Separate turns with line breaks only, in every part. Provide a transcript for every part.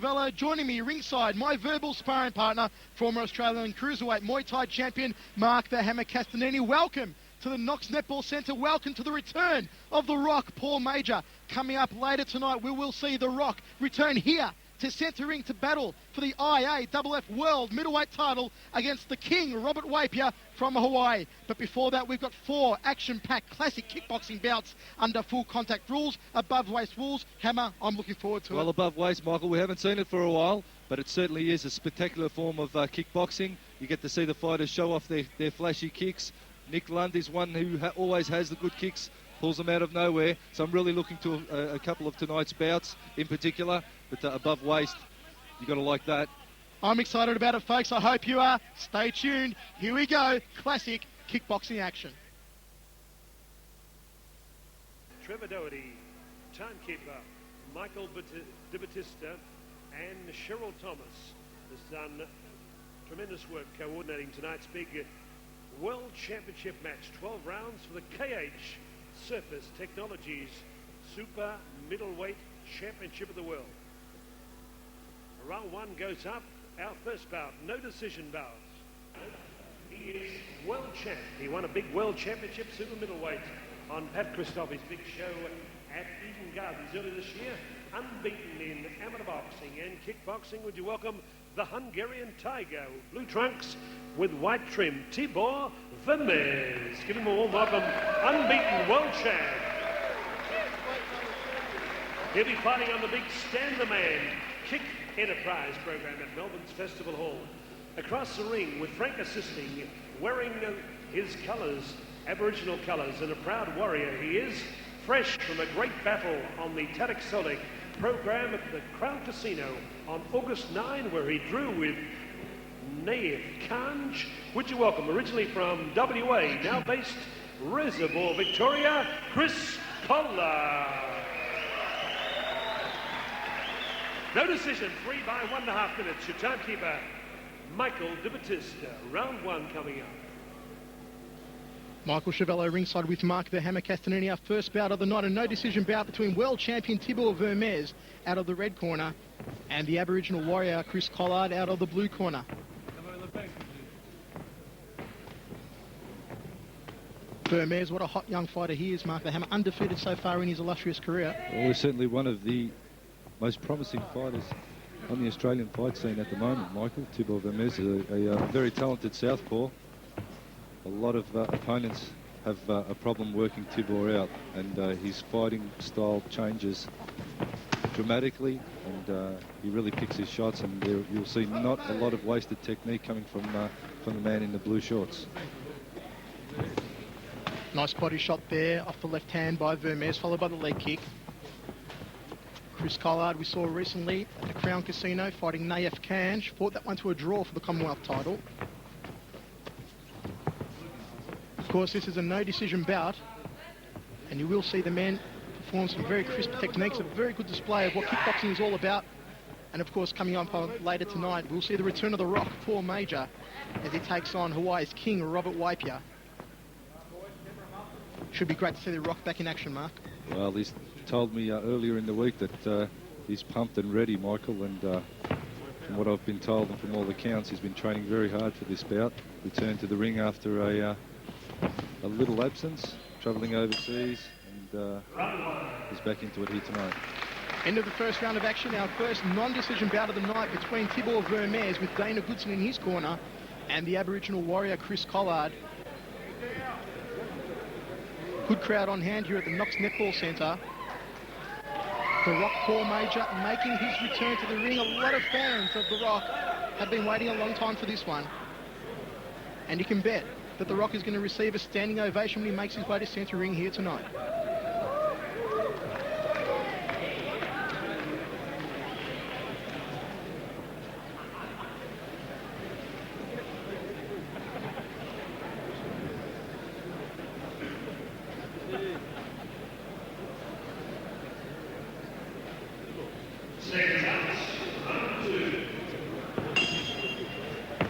Velo joining me ringside, my verbal sparring partner, former Australian Cruiserweight Muay Thai champion, Mark the Hammer Castanini. Welcome to the Knox Netball Centre. Welcome to the return of The Rock, Paul Major. Coming up later tonight, we will see The Rock return here to centre ring to battle for the IAFF World Middleweight title against the King, Robert Waipia from Hawaii. But before that, we've got 4 action-packed classic kickboxing bouts under full contact rules, above waist rules. Hammer, I'm looking forward to it.
Well, above waist, Michael, we haven't seen it for a while, but it certainly is a spectacular form of kickboxing. You get to see the fighters show off their flashy kicks. Nick Lund is one who always has the good kicks, pulls them out of nowhere. So I'm really looking to a couple of tonight's bouts in particular. But above waist, you've got to like that.
I'm excited about it, folks. I hope you are. Stay tuned. Here we go. Classic kickboxing action.
Trevor Doherty, timekeeper, Michael De Battista, and Cheryl Thomas has done tremendous work coordinating tonight's big World Championship match. 12 rounds for the KH Surface Technologies Super Middleweight Championship of the World. Round 1 goes up. Our first bout, no decision bout. He is world champ. He won a big world championship super middleweight on Pat Christoff's big show at Eden Gardens earlier this year. Unbeaten in amateur boxing and kickboxing. Would you welcome the Hungarian Tiger, blue trunks with white trim, Tibor Vermes. Give him a warm welcome. Unbeaten world champ. He'll be fighting on the big Stand the Man Kick Enterprise program at Melbourne's Festival Hall. Across the ring with Frank assisting, wearing his colours, Aboriginal colours, and a proud warrior he is, fresh from a great battle on the Tadak Solik program at the Crown Casino on August 9, where he drew with Naif Kanj. Would you welcome, originally from WA, now based Reservoir, Victoria, Chris Pollard. No decision, 3 by 1.5 minutes. Your timekeeper, Michael De Battista. Round 1 coming up.
Michael Chevello ringside with Mark the Hammer Castanini. Our first bout of the night, a no decision bout between world champion Tibor Vermes out of the red corner and the Aboriginal warrior Chris Collard out of the blue corner. Vermes, what a hot young fighter he is, Mark the Hammer, undefeated so far in his illustrious career.
Well, he's certainly one of the most promising fighters on the Australian fight scene at the moment, Michael. Tibor Vermes is a very talented southpaw. A lot of opponents have a problem working Tibor out, and his fighting style changes dramatically, and he really picks his shots, and you'll see not a lot of wasted technique coming from the man in the blue shorts.
Nice body shot there off the left hand by Vermes, followed by the leg kick. Chris Collard, we saw recently at the Crown Casino fighting Naif Kanj, fought that one to a draw for the Commonwealth title. Of course, this is a no decision bout, and you will see the man perform some very crisp techniques, a very good display of what kickboxing is all about. And of course, coming up later tonight, we'll see the return of The Rock, Paul Major, as he takes on Hawaii's King, Robert Waipia. Should be great to see The Rock back in action, Mark.
Well, he's told me earlier in the week that he's pumped and ready, Michael, and from what I've been told and from all accounts, he's been training very hard for this bout. Returned to the ring after a little absence, travelling overseas, and he's back into it here tonight.
End of the first round of action, our first non-decision bout of the night between Tibor Vermes with Dana Goodson in his corner and the Aboriginal warrior Chris Collard. Good crowd on hand here at the Knox Netball Centre. The Rock, Paul Major, making his return to the ring. A lot of fans of The Rock have been waiting a long time for this one. And you can bet that The Rock is going to receive a standing ovation when he makes his way to centre ring here tonight.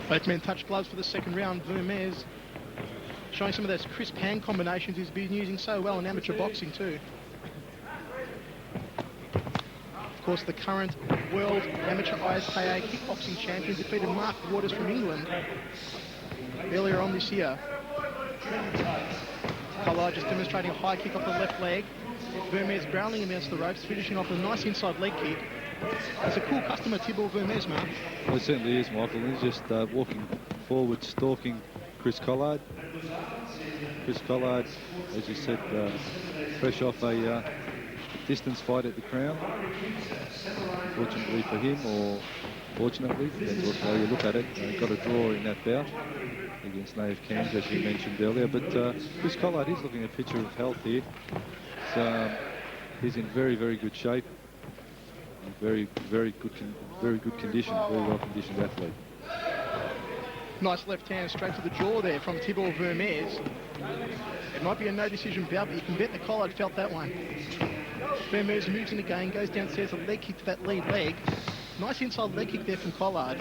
Both men touch gloves for the second round. Vermes showing some of those crisp hand combinations he's been using so well in amateur boxing too. Of course, the current world amateur ISKA kickboxing champion, defeated Mark Waters from England earlier on this year. Collard just demonstrating a high kick off the left leg. Vermes barreling him against the ropes, finishing off with a nice inside leg kick. It's a cool customer, Tibor Vermes, Mark.
Well, it certainly is, Michael. He's just walking forward, stalking Chris Collard. Chris Collard, as you said, fresh off a distance fight at the Crown. Fortunately for him, or fortunately, depends how you look at it, got a draw in that bout against Native Cairns, as you mentioned earlier. But Chris Collard is looking at a picture of health here. So, he's in very, very good shape. Very good condition. Very well conditioned athlete.
Nice left hand straight to the jaw there from Tibor Vermes. It might be a no decision bout, but you can bet the Collard felt that one. Vermes moves in again, goes downstairs, a leg kick to that lead leg. Nice inside leg kick there from Collard.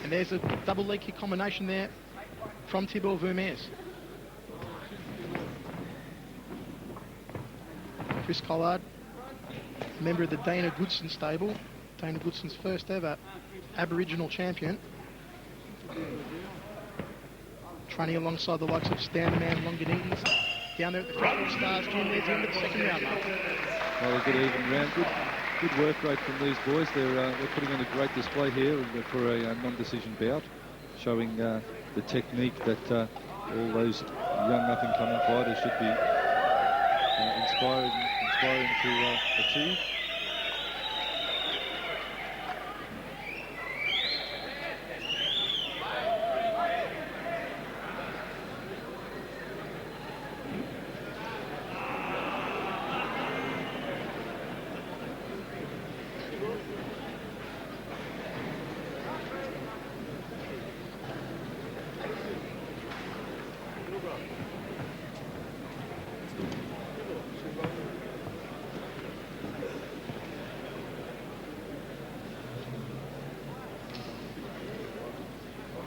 And there's a double leg kick combination there from Tibor Vermes. Chris Collard, member of the Dana Goodson stable. Dana Goodson's first ever Aboriginal champion. Training alongside the likes of Standerman, Longinides. Down there at the Festival Stars Gym, there's the end of the second round, Mark.
Well, a good even round. Good work rate from these boys. They're putting on a great display here for a non-decision bout, showing the technique that all those young up-and-coming fighters should be inspiring to achieve.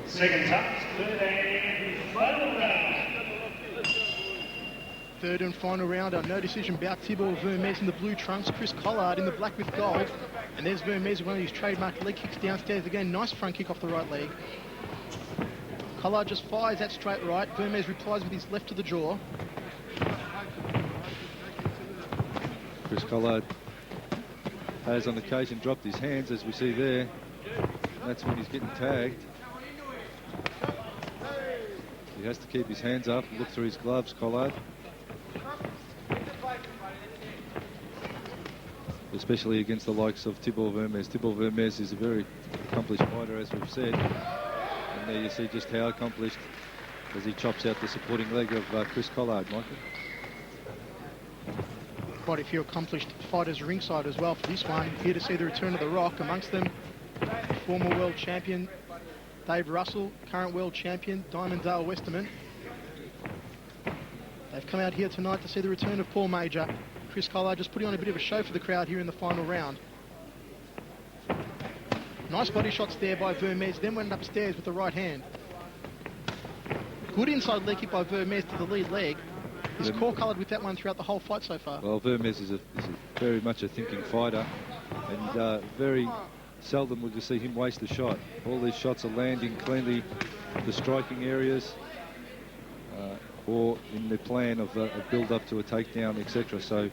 Seconds up, third and final round.
Third and final round, our no decision bout. Tibor Vermes in the blue trunks, Chris Collard in the black with gold. And there's Vermes with one of his trademark leg kicks downstairs. Again, nice front kick off the right leg. Collard just fires that straight right. Vermes replies with his left to the jaw.
Chris Collard has on occasion dropped his hands, as we see there. That's when he's getting tagged. He has to keep his hands up and look through his gloves, Collard. Especially against the likes of Tibor Vermes. Tibor Vermes is a very accomplished fighter, as we've said. And there you see just how accomplished as he chops out the supporting leg of Chris Collard, Michael.
Quite a few accomplished fighters ringside as well for this one. Here to see the return of the Rock. Amongst them, former world champion Dave Russell, current world champion Diamond Dale Westerman. They've come out here tonight to see the return of Paul Major. Chris Collard just putting on a bit of a show for the crowd here in the final round. Nice body shots there by Vermes, then went upstairs with the right hand. Good inside leg kick by Vermes to the lead leg. He's core-coloured with that one throughout the whole fight so far.
Well, Vermes is very much a thinking fighter, and very seldom would you see him waste a shot. All these shots are landing cleanly, the striking areas, or in the plan of a build-up to a takedown, etc. So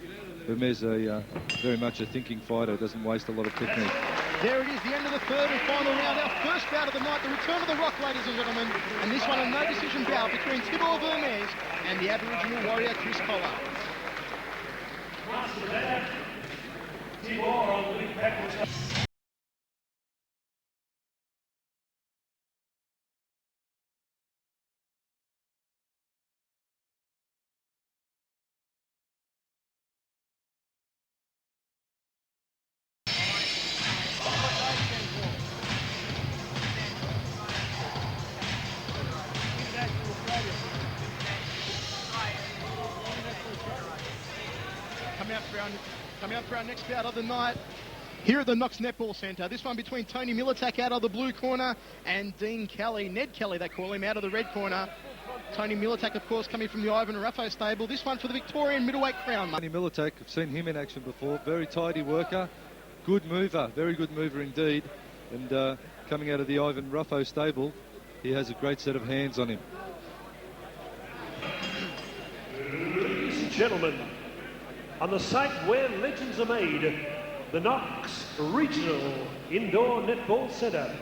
Vermes very much a thinking fighter, doesn't waste a lot of technique.
There it is, the end of the third and final round. Our first bout of the night, the return of the Rock, ladies and gentlemen. And this one a no-decision bout between Tibor Vermes and the Aboriginal warrior Chris Collard.
Tibor on the big pack.
Coming up for our next bout of the night here at the Knox Netball Centre. This one between Tony Miletic out of the blue corner and Dean Kelly, Ned Kelly they call him, out of the red corner. Tony Miletic, of course, coming from the Ivan Raffo stable. This one for the Victorian middleweight crown.
Tony Miletic, I've seen him in action before. Very tidy worker. good mover, very good mover indeed. And coming out of the Ivan Ruffo stable, he has a great set of hands on him.
Ladies and gentlemen, on the site where legends are made, the Knox Regional Indoor Netball Centre.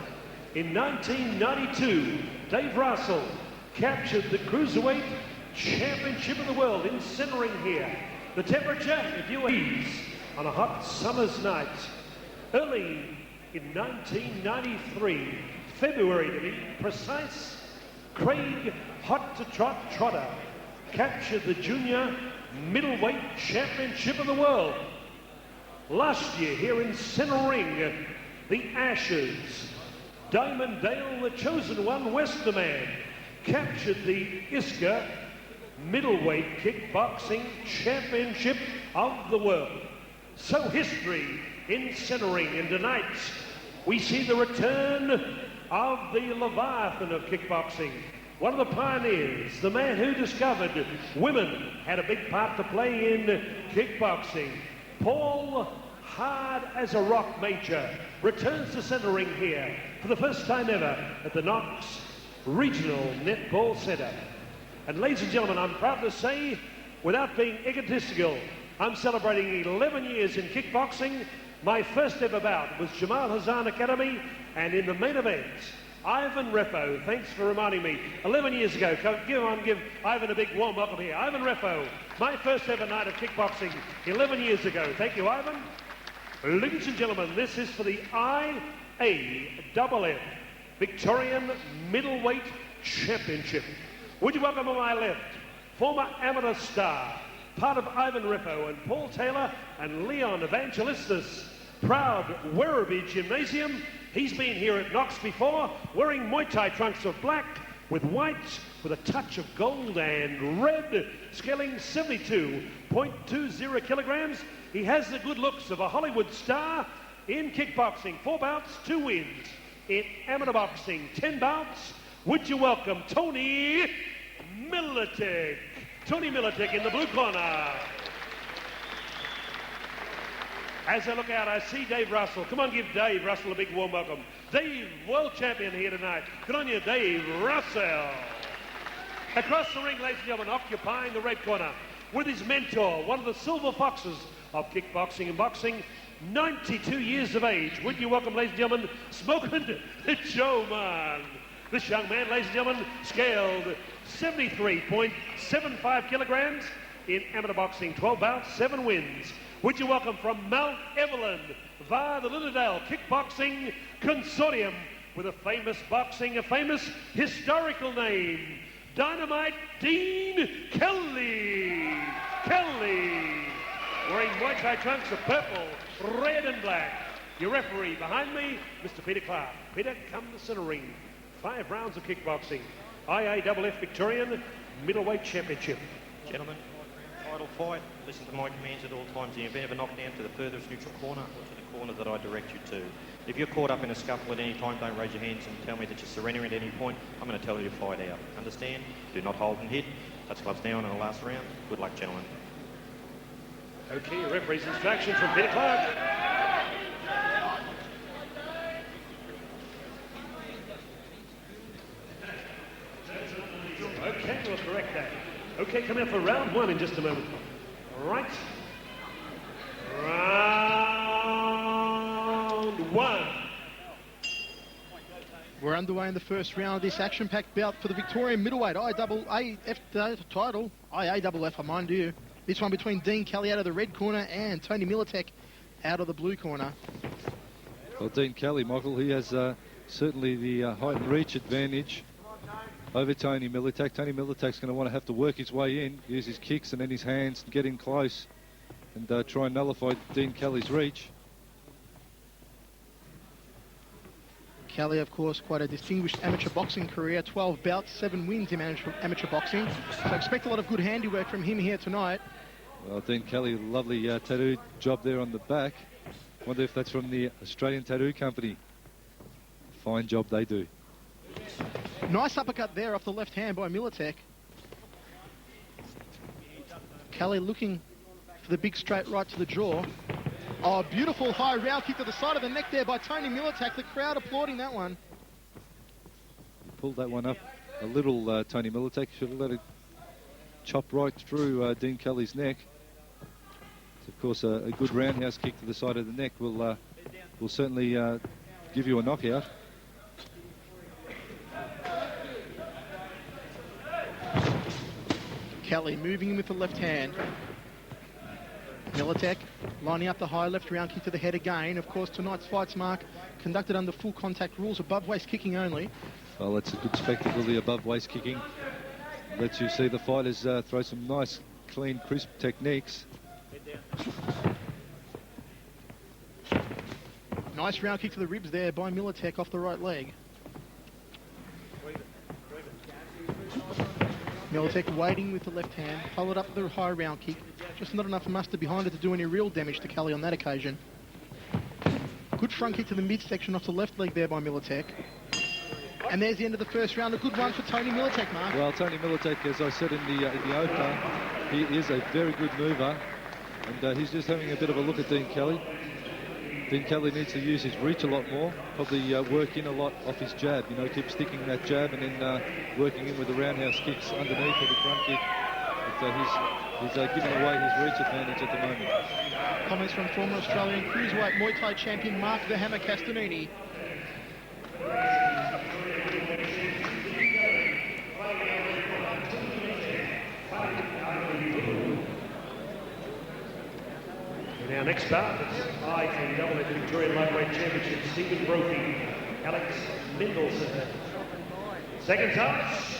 In 1992, Dave Russell captured the Cruiserweight Championship of the World in centering here. The temperature, if you ease, on a hot summer's night. Early in 1993, February to be precise, Craig Hot to Trot Trotter captured the Junior Middleweight Championship of the World. Last year here in Center Ring, the Ashes, Diamond Dale, the chosen one, Westerman, captured the ISCA Middleweight Kickboxing Championship of the World. So history in Center Ring, and tonight we see the return of the Leviathan of kickboxing. One of the pioneers, the man who discovered women had a big part to play in kickboxing. Paul Hard as a Rock Major returns to Center Ring here for the first time ever at the Knox Regional Netball Centre. And ladies and gentlemen, I'm proud to say, without being egotistical, I'm celebrating 11 years in kickboxing. My first ever bout was Jamal Hazan Academy, and in the main event, Ivan Refo. Thanks for reminding me. 11 years ago. Give Ivan a big warm welcome here. Ivan Refo, my first ever night of kickboxing 11 years ago. Thank you, Ivan. Ladies and gentlemen, this is for the IAFF Victorian Middleweight Championship. Would you welcome on my left, former amateur star, part of Ivan Refo and Paul Taylor and Leon Evangelistus, proud Werribee Gymnasium. He's been here at Knox before, wearing Muay Thai trunks of black with white, with a touch of gold and red, scaling 72.20 kilograms. He has the good looks of a Hollywood star in kickboxing. 4 bouts, 2 wins. In amateur boxing, 10 bouts. Would you welcome Tony Miletic? Tony Miletic in the blue corner. As I look out, I see Dave Russell. Come on, give Dave Russell a big warm welcome. Dave, world champion here tonight. Good on you, Dave Russell. Across the ring, ladies and gentlemen, occupying the red corner with his mentor, one of the silver foxes of kickboxing and boxing, 92 years of age. Would you welcome, ladies and gentlemen, Smokin' Joe Man. This young man, ladies and gentlemen, scaled 73.75 kilograms in amateur boxing, 12 bouts, 7 wins. Would you welcome from Mount Evelyn via the Lindale Kickboxing Consortium with a famous historical name, Dynamite Dean Kelly. Wearing Muay Thai trunks of purple, red and black. Your referee behind me, Mr. Peter Clark. Peter, come to center ring. 5 rounds of kickboxing. IAFF Victorian Middleweight Championship.
Gentlemen, title fight. Listen to my commands at all times. In the event of a knockdown, to the furthest neutral corner or to the corner that I direct you to. If you're caught up in a scuffle at any time, don't raise your hands and tell me that you're surrendering at any point. I'm going to tell you to fight out. Understand? Do not hold and hit. Touch gloves down in the last round. Good luck, gentlemen.
Okay, referee's instructions from Peter Clark. Okay, we'll correct that. Okay, coming up for round 1 in just a moment. Right. Round 1.
We're underway in the first round of this action-packed bout for the Victorian Middleweight IAAF title. IAAF, I mind you. This one between Dean Kelly out of the red corner and Tony Miletic out of the blue corner.
Well, Dean Kelly, Michael, he has certainly the height and reach advantage over Tony Miletic. Tony Miletic's going to want to have to work his way in, use his kicks and then his hands and get in close and try and nullify Dean Kelly's reach.
Kelly, of course, quite a distinguished amateur boxing career. 12 bouts, 7 wins in amateur boxing. So expect a lot of good handiwork from him here tonight.
Well, Dean Kelly, lovely tattoo job there on the back. Wonder if that's from the Australian Tattoo Company. Fine job they do.
Nice uppercut there off the left hand by Miletic. Kelly looking for the big straight right to the jaw. Oh, beautiful high round kick to the side of the neck there by Tony Miletic. The crowd applauding that one.
Pulled that one up a little, Tony Miletic. Should have let it chop right through Dean Kelly's neck. It's, of course, a good roundhouse kick to the side of the neck will certainly give you a knockout.
Kelly moving in with the left hand. Miletic lining up the high left round kick to the head again. Of course, tonight's fights, Mark, conducted under full contact rules, above waist kicking only.
Well, that's a good spectacle, the above waist kicking. Lets you see the fighters throw some nice, clean, crisp techniques.
Nice round kick to the ribs there by Miletic off the right leg. Miletic waiting with the left hand, followed up the high round kick. Just not enough muster behind it to do any real damage to Kelly on that occasion. Good front kick to the midsection off the left leg there by Miletic. And there's the end of the first round. A good one for Tony Miletic, Mark.
Well, Tony Miletic, as I said in the opener, he is a very good mover. And he's just having a bit of a look at Dean Kelly. Dean Kelly needs to use his reach a lot more, probably work in a lot off his jab, you know, keep sticking that jab and then working in with the roundhouse kicks underneath or the front kick. But he's giving away his reach advantage at the moment.
Comments from former Australian cruiserweight Muay Thai champion Mark the Hammer Castanini.
In our next bout, it's IKW Victorian Lightweight Championship, Stephen Propey, Alex Middleton. Second touch,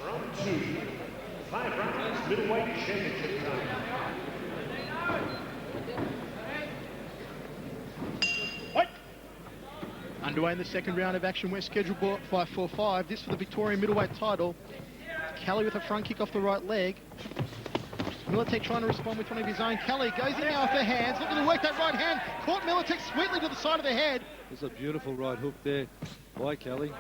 round 2. 5 rounds, middleweight championship time.
Underway in the second round of action, we're scheduled for 5-4-5. This for the Victorian middleweight title. Kelly with a front kick off the right leg. Miletic trying to respond with one of his own. Kelly goes in now off the hands, looking to work that right hand. Caught Miletic sweetly to the side of the head.
There's a beautiful right hook there by Kelly.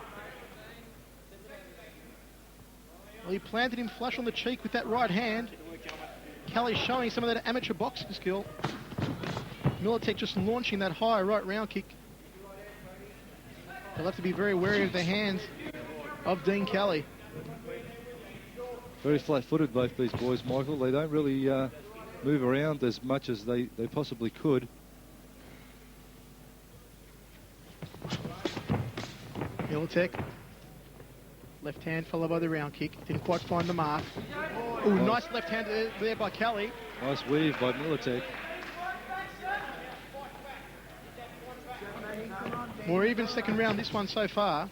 Well, he planted him flush on the cheek with that right hand. Kelly showing some of that amateur boxing skill. Miletic just launching that high right round kick. They'll have to be very wary of the hands of Dean Kelly.
Very flat-footed, both these boys, Michael. They don't really move around as much as they possibly could.
Miletic, left hand followed by the round kick. Didn't quite find the mark. Oh, nice left hand there by Kelly.
Nice weave by Miletic.
More even second round, this one so far.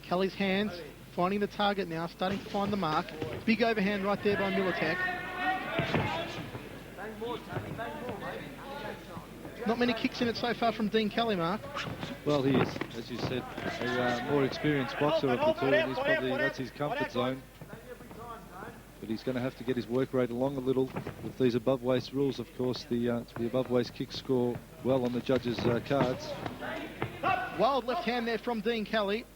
Kelly's hands finding the target now, starting to find the mark. Big overhand right there by Miletic. Not many kicks in it so far from Dean Kelly, Mark.
Well, he is, as you said, a more experienced boxer of the two. He's probably, that's his comfort zone. But he's going to have to get his work rate along a little with these above waist rules. Of course, the above waist kicks score well on the judges' cards.
Wild left hand there from Dean Kelly.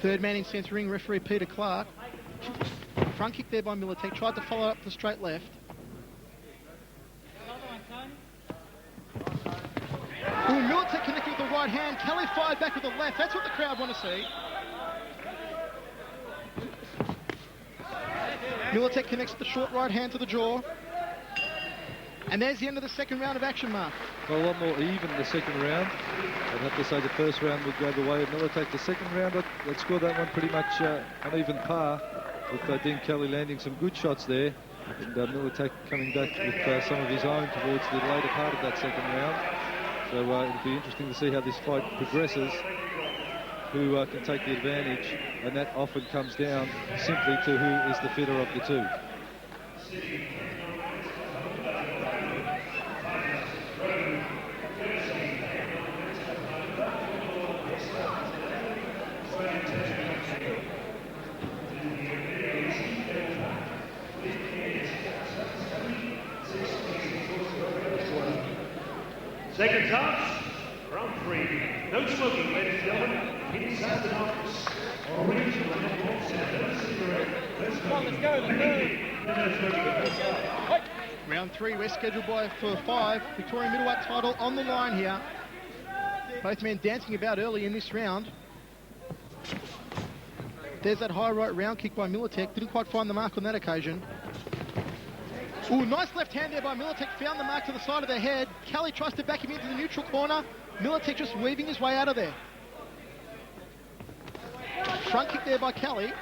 Third man in centre ring, referee Peter Clark. Front kick there by Miletic. Tried to follow up the straight left. Ooh, Miletic connected with the right hand. Kelly fired back with the left. That's what the crowd want to see. Miletic connects the short right hand to the jaw. And there's the end of the second round of action, Mark.
Well, a lot more even the second round. I'd have to say the first round would go the way of Miletic. The second round, I'd score that one pretty much on even par, with Dean Kelly landing some good shots there. And Miletic coming back with some of his own towards the later part of that second round. So it'll be interesting to see how this fight progresses, who can take the advantage, and that often comes down simply to who is the fitter of the two.
Second touch, round 3. No smoking, ladies and gentlemen, inside the Knox. Regional Netball Centre.
Round 3, we're scheduled for 5. Victorian middleweight title on the line here. Both men dancing about early in this round. There's that high right round kick by Miletic. Didn't quite find the mark on that occasion. Ooh, nice left hand there by Miletic. Found the mark to the side of the head. Kelly tries to back him into the neutral corner. Miletic just weaving his way out of there. Front kick there by Kelly.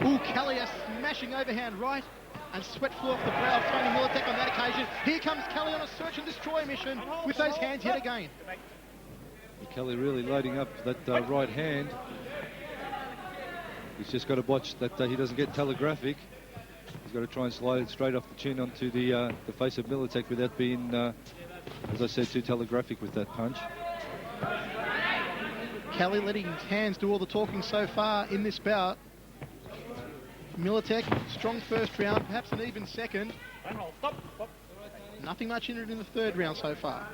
Ooh, Kelly a smashing overhand right. And sweat flew off the brow of Tony Miletic on that occasion. Here comes Kelly on a search and destroy mission with those hands yet again.
Kelly really loading up that right hand. He's just got to watch that he doesn't get telegraphic. He's got to try and slide it straight off the chin onto the face of Miletic without being, as I said, too telegraphic with that punch.
Kelly letting his hands do all the talking so far in this bout. Miletic, strong first round, perhaps an even second. Nothing much in it in the third round so far.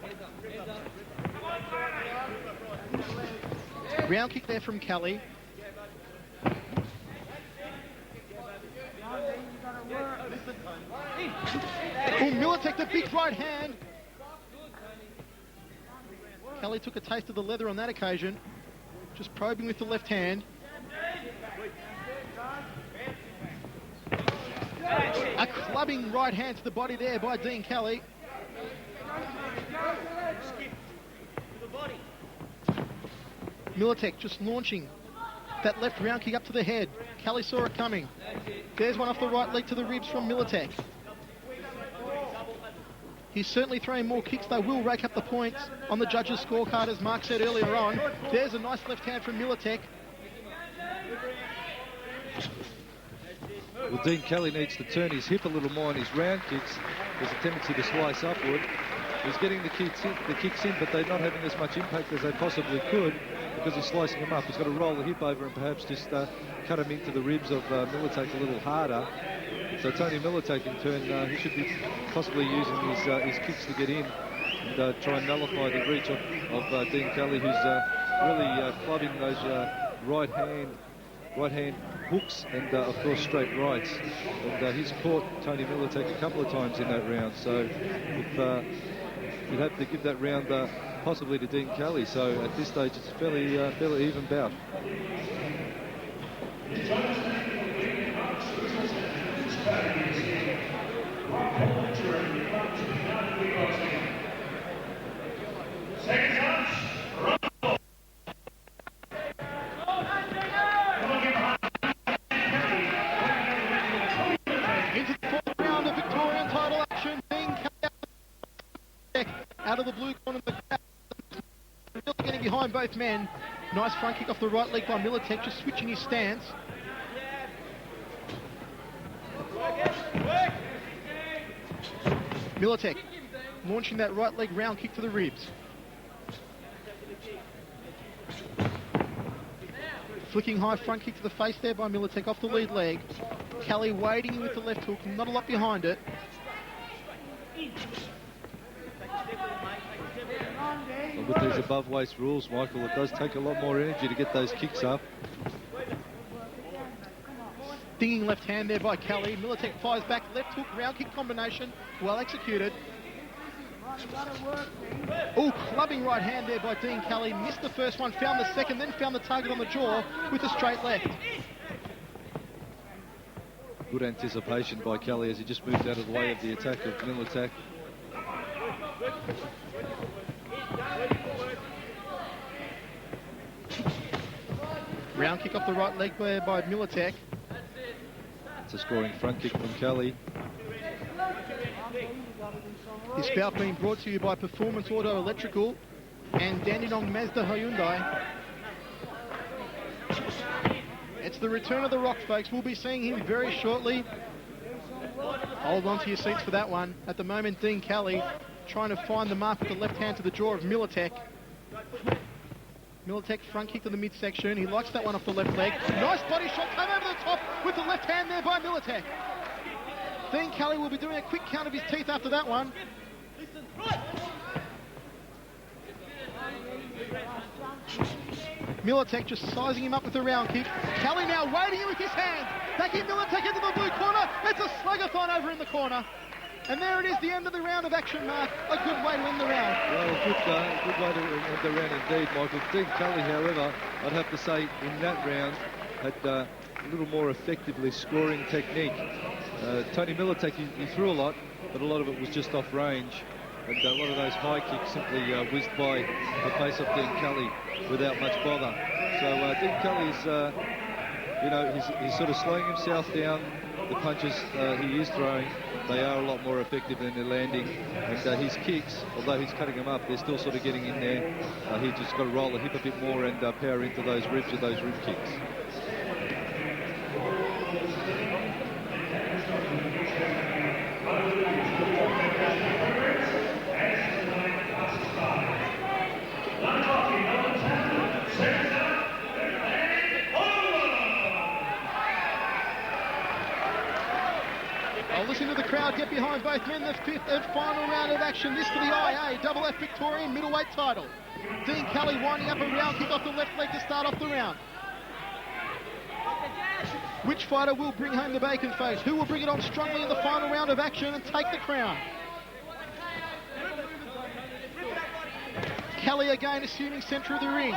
Round kick there from Kelly. Oh, Miletic, the big right hand. Kelly took a taste of the leather on that occasion. Just probing with the left hand. A clubbing right hand to the body there by Dean Kelly. Miletic just launching that left round kick up to the head. Kelly saw it coming. There's one off the right leg to the ribs from Miletic. He's certainly throwing more kicks. They will rake up the points on the judges' scorecard, as Mark said earlier on. There's a nice left hand from Miletic.
Well, Dean Kelly needs to turn his hip a little more on his round kicks. There's a tendency to slice upward. He's getting the kicks in, but they're not having as much impact as they possibly could because he's slicing them up. He's got to roll the hip over and perhaps just cut him into the ribs of Miletic a little harder. So Tony Miletic, in turn, he should be possibly using his kicks to get in and try and nullify the reach of Dean Kelly, who's really clubbing those right hand hooks and, of course, straight rights. And he's caught Tony Miletic a couple of times in that round. So you'd have to give that round possibly to Dean Kelly. So at this stage, it's a fairly even bout.
Into the fourth round of Victorian title action. Dean Kelly out of the blue corner of the crowd. Really getting behind both men. Nice front kick off the right leg by Miletic, just switching his stance. Miletic launching that right leg round kick to the ribs. Flicking high front kick to the face there by Miletic off the lead leg. Kelly wading in with the left hook, not a lot behind it.
Well, with these above waist rules, Michael, it does take a lot more energy to get those kicks up.
Dinging left hand there by Kelly. Miletic fires back, left hook, round kick combination, well executed. Oh, clubbing right hand there by Dean Kelly. Missed the first one, found the second, then found the target on the jaw with a straight left.
Good anticipation by Kelly as he just moved out of the way of the attack of Miletic.
Round kick off the right leg there by Miletic.
It's a scoring front kick from Kelly.
This bout being brought to you by Performance Auto Electrical and Dandenong Mazda Hyundai. It's the return of the Rock, folks. We'll be seeing him very shortly. Hold on to your seats for that one. At the moment, Dean Kelly trying to find the mark with the left hand to the jaw of Miletic. Miletic front kick to the midsection. He likes that one off the left leg. Nice body shot, come over the top with the left hand there by Miletic. Dean Kelly will be doing a quick count of his teeth after that one. Miletic just sizing him up with a round kick. Kelly now waiting with his hands. Backing Miletic into the blue corner. It's a sluggathon over in the corner. And there it is, the end of the round of action, Mark. A good way to end the round.
Well, good way to end the round indeed, Michael. Dean Kelly, however, I'd have to say in that round had a little more effectively scoring technique. Tony Miletic, he threw a lot, but a lot of it was just off range. And a lot of those high kicks simply whizzed by the face of Dean Kelly without much bother. So Dean Kelly's, he's sort of slowing himself down. The punches he is throwing, they are a lot more effective than they're landing. And his kicks, although he's cutting them up, they're still sort of getting in there. He's just got to roll the hip a bit more and power into those ribs with those rib kicks.
Listen to the crowd get behind both men. The fifth and final round of action. This for the IA Double F Victorian middleweight title. Dean Kelly winding up a round kick off the left leg to start off the round. Which fighter will bring home the bacon face? Who will bring it on strongly in the final round of action and take the crown? Kelly again assuming centre of the ring.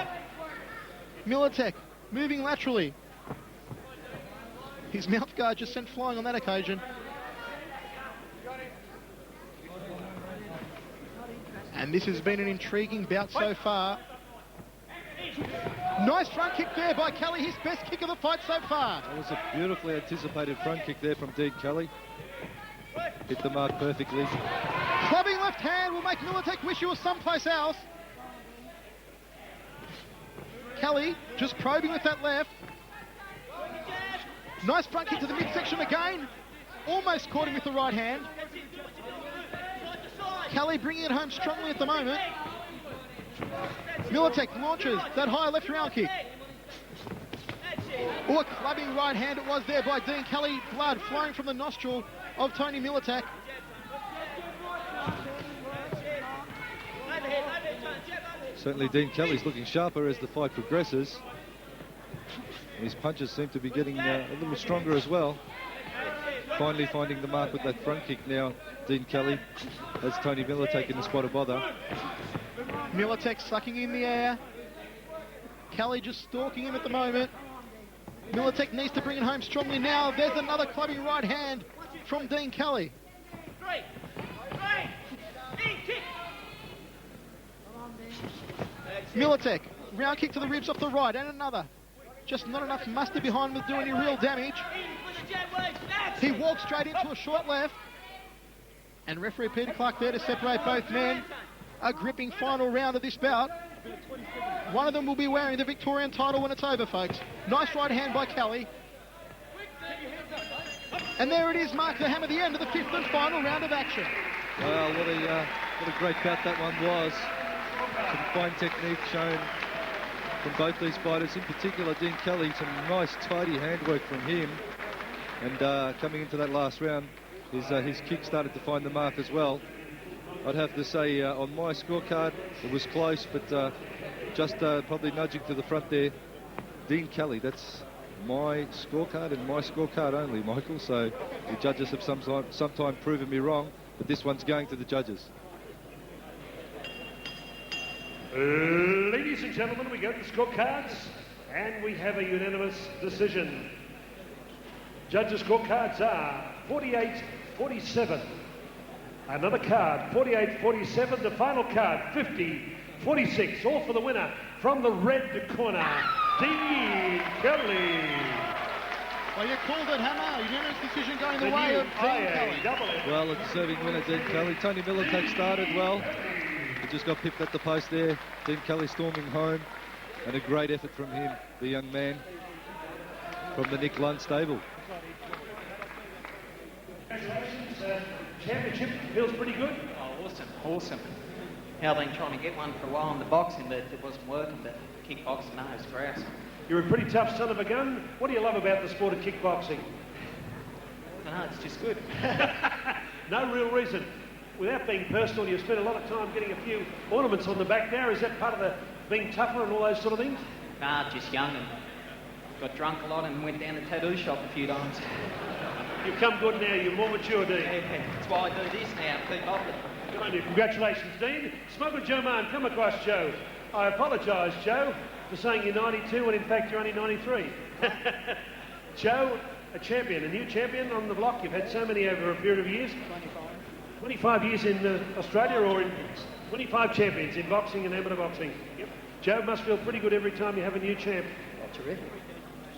Miletic moving laterally. His mouth guard just sent flying on that occasion. And this has been an intriguing bout so far. Nice front kick there by Kelly, his best kick of the fight so far.
That was a beautifully anticipated front kick there from Dean Kelly. Hit the mark perfectly.
Clubbing left hand will make Miletic wish he was someplace else. Kelly just probing with that left. Nice front kick to the midsection again. Almost caught him with the right hand. Kelly bringing it home strongly at the moment. Miletic launches that high left round kick. Oh, a clubbing right hand it was there by Dean Kelly. Blood flowing from the nostril of Tony Miletic.
Certainly Dean Kelly's looking sharper as the fight progresses. His punches seem to be getting a little stronger as well. Finally finding the mark with that front kick now, Dean Kelly, has Tony Miletic in the spot of bother.
Miletic sucking in the air. Kelly just stalking him at the moment. Miletic needs to bring it home strongly now. There's another clubbing right hand from Dean Kelly. Miletic, round kick to the ribs off the right, and another. Just not enough muster behind him to do any real damage. He walks straight into a short left. And referee Peter Clark there to separate both men. A gripping final round of this bout. One of them will be wearing the Victorian title when it's over, folks. Nice right hand by Kelly. And there it is, Mark the Hammer, the end of the fifth and final round of action.
Well, what a great bout that one was. Some fine technique shown from both these fighters. In particular, Dean Kelly, some nice tidy handwork from him. And coming into that last round, his kick started to find the mark as well. I'd have to say on my scorecard, it was close, but just probably nudging to the front there. Dean Kelly, that's my scorecard and my scorecard only, Michael. So the judges have sometime proven me wrong, but this one's going to the judges.
Ladies and gentlemen, we go to the scorecards, and we have a unanimous decision. Judges' scorecards are 48-47. Another card, 48-47. The final card, 50-46. All for the winner from the red corner, Dean Kelly.
Well, you called it, Hammer. Unanimous decision going the way of Dean Kelly.
Well, a deserving winner, Dean Kelly. Tony Miletic started well. He just got pipped at the post there. Dean Kelly storming home. And a great effort from him, the young man from the Nick Lund stable.
Congratulations. Championship feels pretty good.
Oh, awesome. I've been trying to get one for a while in the boxing, but it wasn't working. But kickboxing, no, it's grass.
You're a pretty tough son of a gun. What do you love about the sport of kickboxing?
No, it's just good.
No real reason. Without being personal, you spend a lot of time getting a few ornaments on the back there. Is that part of the being tougher and all those sort of things?
Nah, just young and got drunk a lot and went down the tattoo shop a few times.
You've come good now, you're more mature, Dean.
Yeah, that's why I do this now, keep off it.
Good on you. Congratulations, Dean. Smuggler Joe Mann, come across, Joe. I apologise, Joe, for saying you're 92 when in fact you're only 93. Joe, a champion, a new champion on the block. You've had so many over a period of years. 25 years in Australia, or in 25 champions in boxing and amateur boxing. Yep. Joe must feel pretty good every time you have a new champ.
Oh, terrific.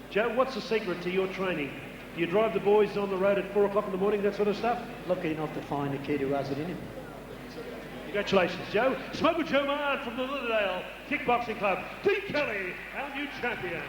Joe, what's the secret to your training? Do you drive the boys on the road at 4 o'clock in the morning, that sort of stuff?
Lucky enough to find a kid who has it in him.
Congratulations, Joe. Smuggler Joe Mann from the Lidderdale Kickboxing Club. Dean Kelly, our new champion.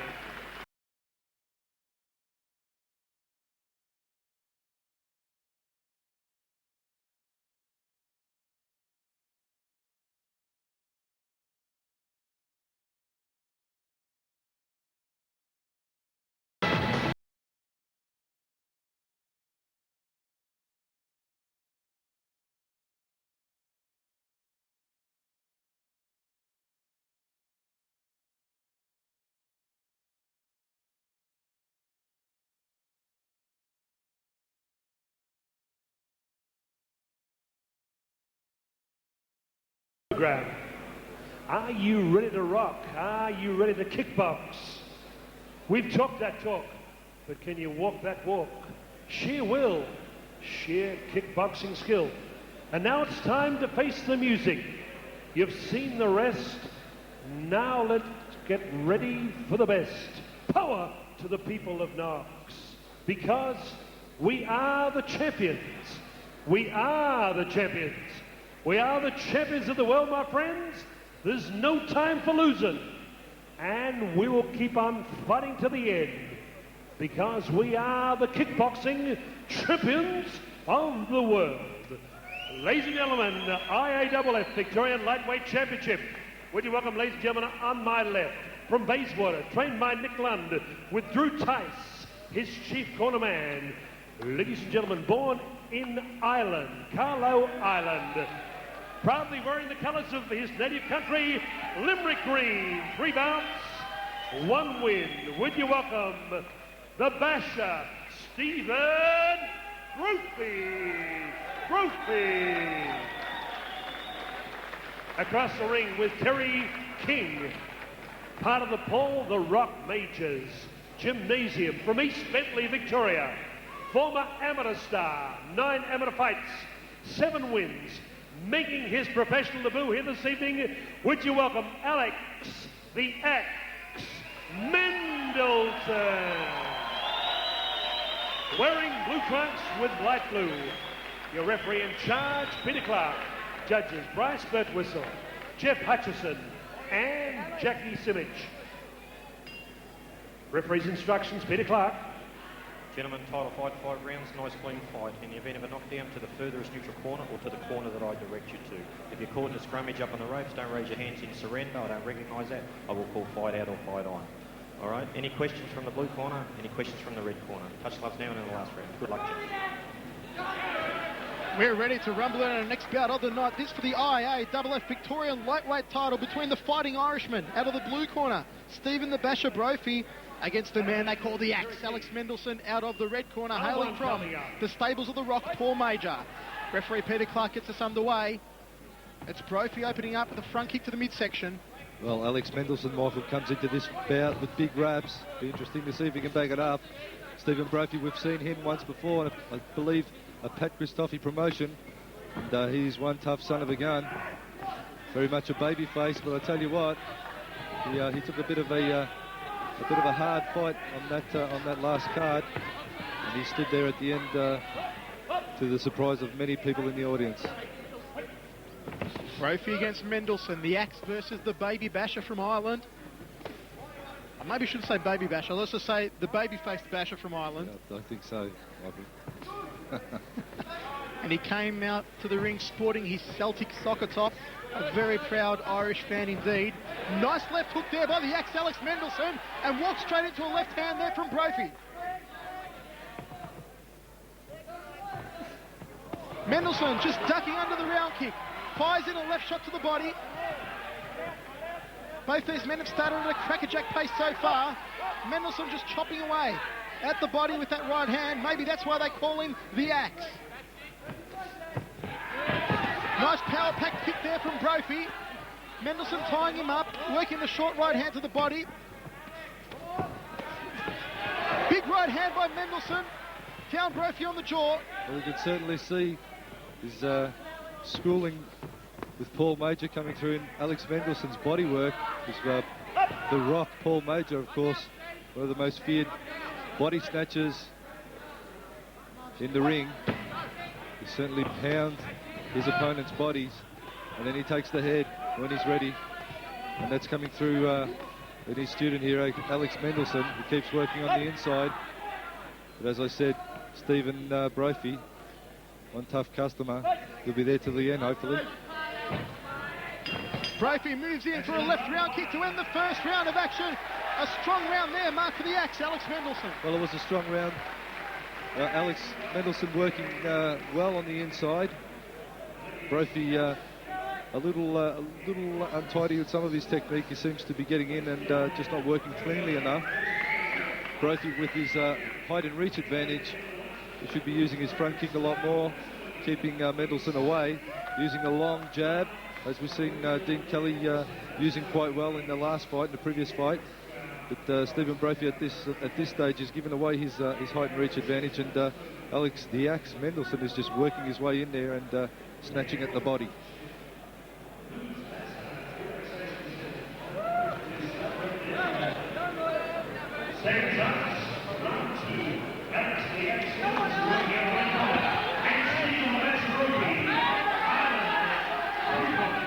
Program. Are you ready to rock? Are you ready to kickbox? We've talked that talk, but can you walk that walk? Sheer will, sheer kickboxing skill. And now it's time to face the music. You've seen the rest. Now let's get ready for the best. Power to the people of Knox, because we are the champions. We are the champions. We are the champions of the world, my friends. There's no time for losing. And we will keep on fighting to the end, because we are the kickboxing champions of the world. Ladies and gentlemen, the IAFF Victorian Lightweight Championship. Would you welcome, ladies and gentlemen, on my left, from Bayswater, trained by Nick Lund, with Drew Tice, his chief corner man. Ladies and gentlemen, born in Ireland, Carlow Island, proudly wearing the colours of his native country, Limerick Green. 3 bouts, 1 win. Would you welcome the Basher, Stephen Propey. Across the ring with Terry King, part of the Paul the Rock Majors Gymnasium from East Bentley, Victoria. Former amateur star, 9 amateur fights, 7 wins. Making his professional debut here this evening, would you welcome Alex the Axe Middleton. Wearing blue trunks with light blue. Your referee in charge, Peter Clark. Judges, Bryce Birtwistle, Jeff Hutchison, and Jackie Simic. Referee's instructions, Peter Clark.
Gentlemen, title fight, 5 rounds, nice clean fight. In the event of a knockdown, to the furthest neutral corner or to the corner that I direct you to. If you're caught in a scrummage up on the ropes, don't raise your hands in surrender. I don't recognise that. I will call fight out or fight on. All right, any questions from the blue corner? Any questions from the red corner? Touch gloves now and in the last round. Good luck, gentlemen.
We're ready to rumble in our next bout of the night. This for the IAFF Victorian lightweight title between the Fighting Irishman out of the blue corner, Stephen the Basher Brophy, against the man they call the Axe, Alex Mendelsohn, out of the red corner, hailing from the stables of the Rock, Paul Major. Referee Peter Clark gets us underway. It's Brophy opening up with a front kick to the midsection.
Well, Alex Mendelsohn, Michael, comes into this bout with big raps. Be interesting to see if he can back it up. Stephen Brophy, we've seen him once before, I believe a Pat Christoffi promotion, and he's one tough son of a gun. Very much a baby face, but I tell you what, he took a bit of a hard fight on that last card, and he stood there at the end to the surprise of many people in the audience.
Brophy against Mendelsohn, the Axe versus the Baby Basher from Ireland. I maybe shouldn't say Baby Basher, let's just say the baby-faced Basher from Ireland.
Yeah, I think so, Michael.
And he came out to the ring sporting his Celtic soccer top. A very proud Irish fan indeed. Nice left hook there by the Axe, Alex Mendelsohn, and walks straight into a left hand there from Brophy. Mendelsohn just ducking under the round kick. Fires in a left shot to the body. Both these men have started at a crackerjack pace so far. Mendelsohn just chopping away at the body with that right hand. Maybe that's why they call him the Axe. Nice power-packed kick there from Brophy. Mendelsohn tying him up, working the short right hand to the body. Big right hand by Mendelsohn. Down Brophy on the jaw.
Well, you can certainly see his schooling with Paul Major coming through in Alex Mendelssohn's body work. The Rock, Paul Major, of course, one of the most feared body snatchers in the ring. He certainly pounds his opponent's bodies, and then he takes the head when he's ready. And that's coming through in his student here, Alex Mendelssohn, who keeps working on the inside. But as I said, Stephen Brophy, one tough customer. He'll be there till the end, hopefully.
Brophy moves in for a left round kick to end the first round of action. A strong round there, mark for the Axe, Alex Mendelssohn.
Well, it was a strong round. Alex Mendelssohn working well on the inside. Brophy a little untidy with some of his technique. He seems to be getting in and just not working cleanly enough. Brophy with his height and reach advantage, he should be using his front kick a lot more, keeping Mendelssohn away, using a long jab, as we've seen Dean Kelly using quite well in the last fight, in the previous fight. But Stephen Brophy at this stage has given away his height and reach advantage, and Alex the Axe Mendelssohn is just working his way in there and snatching at the body.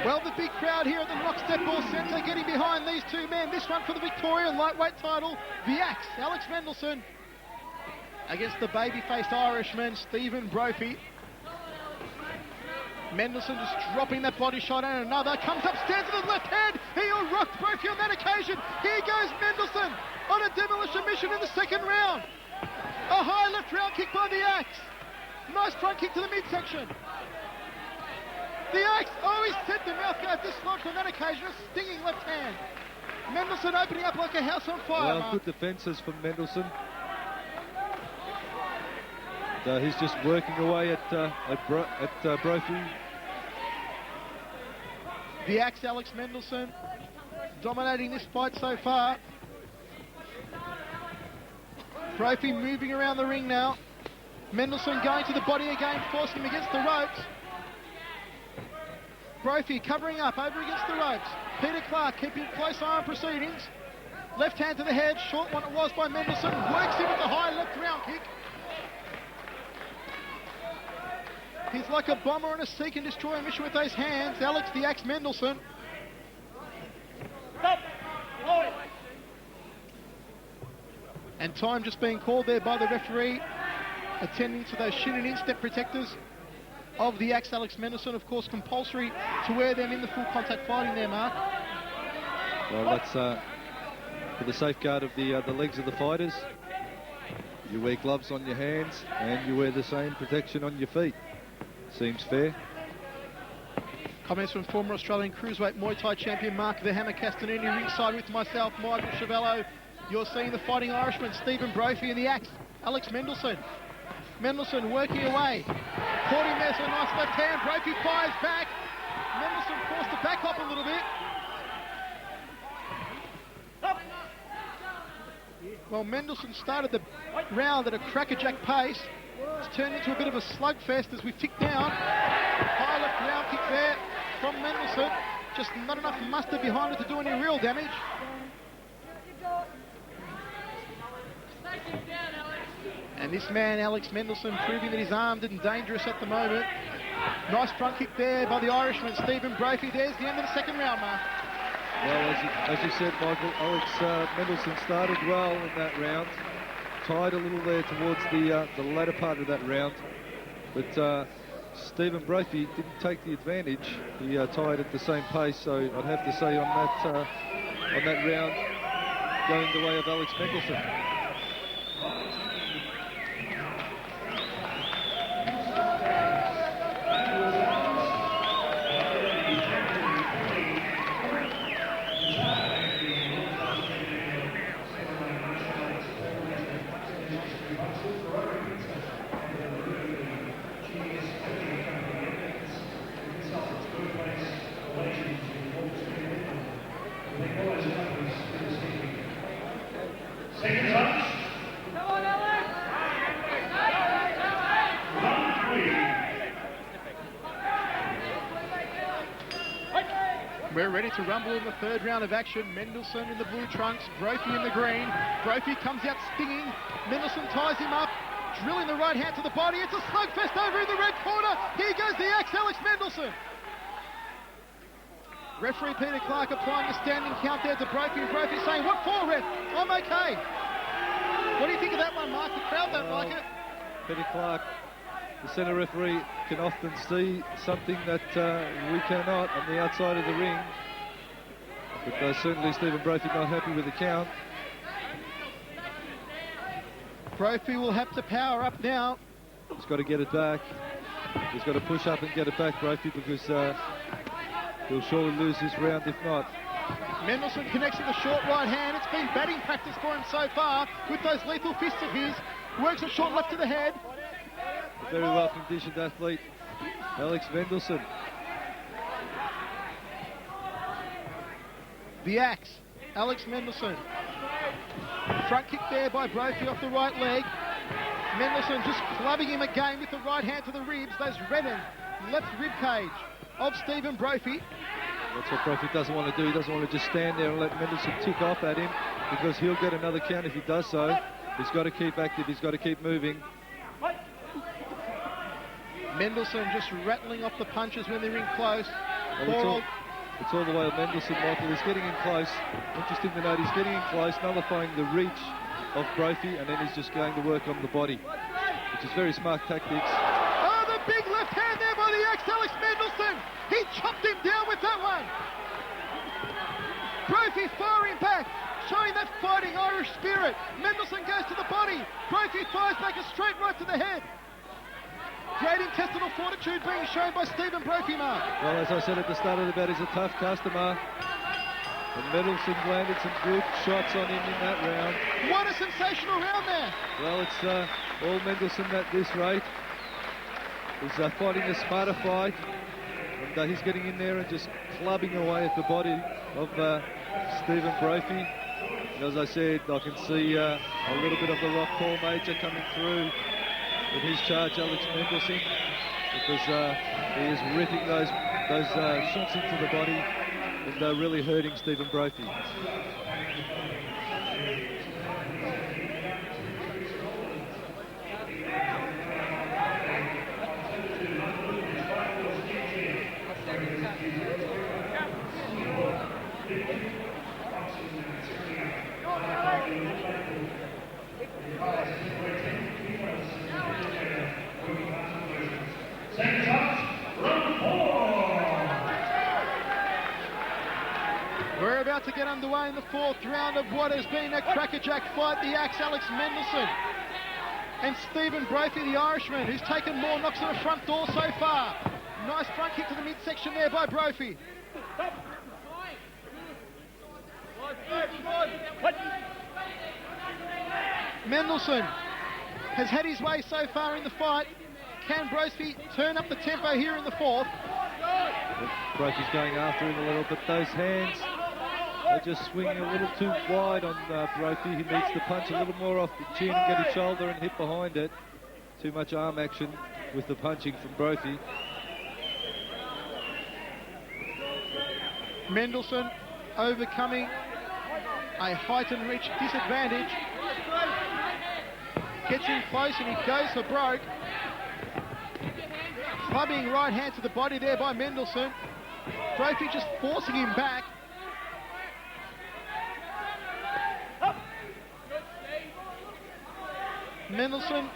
Well, the big crowd here at the Knox Netball Centre getting behind these two men. This one for the Victorian lightweight title, the Axe, Alex Mendelssohn, against the baby-faced Irishman, Stephen Brophy. Mendelssohn just dropping that body shot, and another comes upstairs with the left hand. He'll rock Brophy on that occasion. Here goes Mendelssohn on a demolition mission in the second round. A high left round kick by the Axe. Nice front kick to the midsection. The Axe, he sent the mouth guard dislodged on that occasion, a stinging left hand. Mendelssohn opening up like a house on fire.
Well, good defences from Mendelssohn. He's just working away at Brophy.
The Axe, Alex Mendelssohn, dominating this fight so far. Brophy moving around the ring now. Mendelssohn going to the body again, forcing him against the ropes. Brophy covering up over against the ropes. Peter Clark keeping a close eye on proceedings. Left hand to the head, short one it was by Mendelssohn. Works him with the high left round kick. He's like a bomber on a seek and destroy mission with those hands. Alex the Axe Mendelssohn. And time just being called there by the referee, attending to those shin and instep protectors of the Axe, Alex Mendelssohn. Of course, compulsory to wear them in the full contact fighting there, Mark.
Well, that's for the safeguard of the legs of the fighters. You wear gloves on your hands and you wear the same protection on your feet. Seems fair.
Comments from former Australian cruiserweight Muay Thai champion Mark the Hammer Castanini, ringside with myself, Michael Chavello. You're seeing the Fighting Irishman, Stephen Brophy, and the Axe, Alex Mendelssohn. Mendelssohn working away. Caught him there, so a nice left hand. Brophy fires back. Mendelssohn forced to back up a little bit. Well, Mendelssohn started the round at a crackerjack pace. It's turned into a bit of a slugfest as we tick down. High left round kick there from Mendelssohn. Just not enough mustard behind it to do any real damage. And this man, Alex Mendelssohn, proving that he's armed and dangerous at the moment. Nice front kick there by the Irishman, Stephen Brophy. There's the end of the second round, Mark.
Well, as you said, Michael, Alex Mendelssohn started well in that round. Tied a little there towards the latter part of that round. But Stephen Brophy didn't take the advantage. He tied at the same pace, so I'd have to say on that round, going the way of Alex Mendelssohn.
to rumble in the third round of action. Mendelsohn in the blue trunks, Propey in the green. Propey comes out stinging. Mendelsohn ties him up, drilling the right hand to the body. It's a slugfest over in the red corner. Here goes the axe, Alex Mendelsohn. Referee Peter Clark applying a standing count there to Propey, and Propey saying, "What for, ref? I'm okay." What do you think of that one, Mark? The crowd don't like it.
Peter Clark, the centre referee, can often see something that we cannot on the outside of the ring. But certainly Stephen Propey not happy with the count.
Propey will have to power up now.
He's got to get it back. He's got to push up and get it back, Propey, because he'll surely lose this round if not.
Mendelsohn connects with the short right hand. It's been batting practice for him so far with those lethal fists of his. Works a short left to the head.
A very well conditioned athlete, Alex Mendelsohn.
The axe, Alex Mendelsohn. Front kick there by Propey off the right leg. Mendelsohn just clubbing him again with the right hand to the ribs, those reddened left rib cage of Stephen Propey.
That's what Propey doesn't want to do. He doesn't want to just stand there and let Mendelsohn tick off at him, because he'll get another count if he does so. He's got to keep active. He's got to keep moving.
Mendelsohn just rattling off the punches when they're in close.
Well, it's all the way of Mendelsohn, Michael. He's getting in close. Interesting to note, he's getting in close, nullifying the reach of Propey, and then he's just going to work on the body, which is very smart tactics.
Oh, the big left hand there by the axe, Alex Mendelsohn. He chopped him down with that one. Propey firing back, showing that fighting Irish spirit. Mendelsohn goes to the body. Propey fires back a straight right to the head. Great intestinal fortitude being shown by Stephen Propey, Mark.
Well, as I said at the start of the bout, he's a tough customer. And Middleton landed some good shots on him in that round.
What a sensational round there.
Well, it's all Mendelsohn at this rate. He's fighting a smarter fight. And he's getting in there and just clubbing away at the body of Stephen Propey. And as I said, I can see a little bit of the Rock Paul Major coming through with his charge, Alex Mendelsohn, because he is ripping those shots into the body and really hurting Stephen Propey.
We're about to get underway in the fourth round of what has been a crackerjack fight. The axe, Alex Mendelsohn, and Stephen Propey, the Irishman, who's taken more knocks on the front door so far. Nice front kick to the midsection there by Propey. Mendelsohn has had his way so far in the fight. Can Propey turn up the tempo here in the fourth?
Propey's going after him a little, but those hands are just swinging a little too wide on Propey. He needs to punch a little more off the chin, get his shoulder and hit behind it. Too much arm action with the punching from Propey.
Mendelsohn overcoming a height and reach disadvantage. Gets in close and he goes for broke. Clubbing right hand to the body there by Mendelsohn. Propey just forcing him back. Mendelsohn,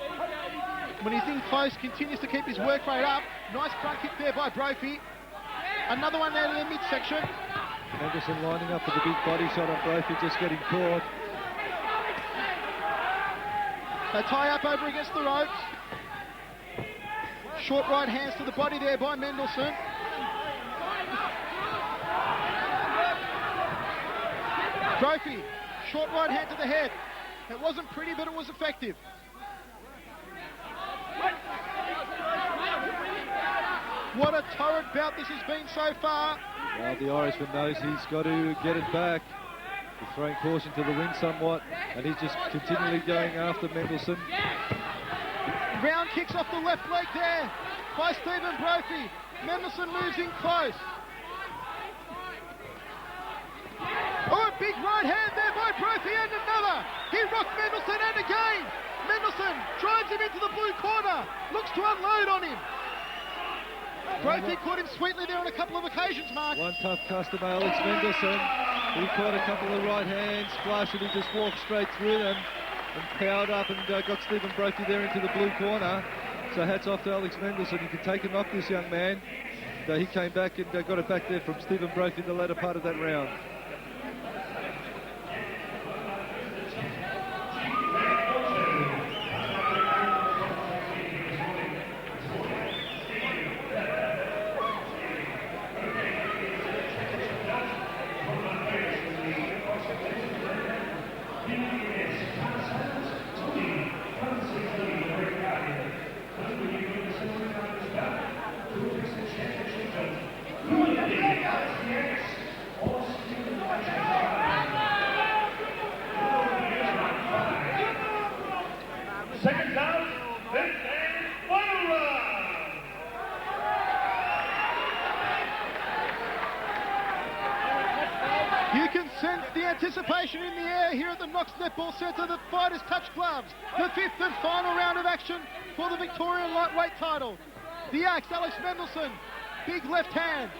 when he's in close, continues to keep his work rate up. Nice front kick there by Propey. Another one there in the midsection.
Mendelsohn lining up for the big body shot on Propey, just getting caught.
They tie up over against the ropes. Short right hands to the body there by Mendelsohn. Propey, short right hand to the head. It wasn't pretty, but it was effective. What a torrid bout this has been so far.
Well, the Irishman knows he's got to get it back. He's throwing caution to the wind somewhat, and he's just continually going after Mendelsohn.
Round kicks off the left leg there by Stephen Propey. Mendelsohn moves in close. and another. He rocked Mendelson and again. Mendelson drives him into the blue corner. Looks to unload on him. Propey caught him sweetly there on a couple of occasions, Mark.
One tough customer, Alex Mendelson. He caught a couple of right hands, flush, and he just walked straight through them and powered up and got Stephen Propey there into the blue corner. So hats off to Alex Mendelson. He can take a knock, this young man. He came back and got it back there from Stephen Propey in the latter part of that round.
Second down, fifth and final round.
You can sense the anticipation in the air here at the Knox Netball Centre. The fighters touch gloves. The fifth and final round of action for the Victorian lightweight title. The axe, Alex Mendelson, big left hand.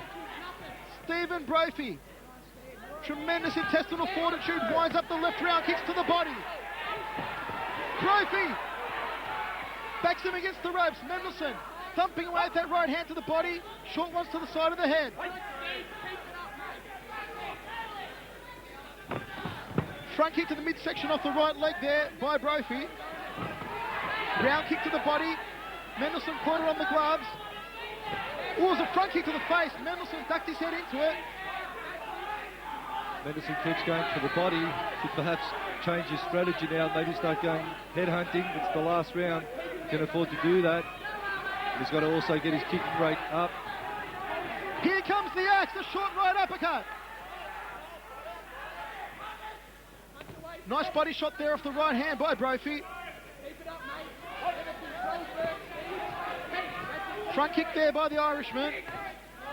Stephen Propey, tremendous intestinal fortitude, winds up the left round, kicks to the body. Propey backs him against the ropes. Mendelson thumping away at that right hand to the body. Short ones to the side of the head. Front kick to the midsection off the right leg there by Propey. Round kick to the body. Mendelson caught it on the gloves. Oh, it was a front kick to the face. Mendelson ducked his head into it.
Mendelson keeps going for the body. Should perhaps change his strategy now. Maybe start going head hunting. It's the last round. Can afford to do that. He's got to also get his kicking rate up.
Here comes the axe, the short right uppercut. Nice body shot there off the right hand by Propey. Front kick there by the Irishman.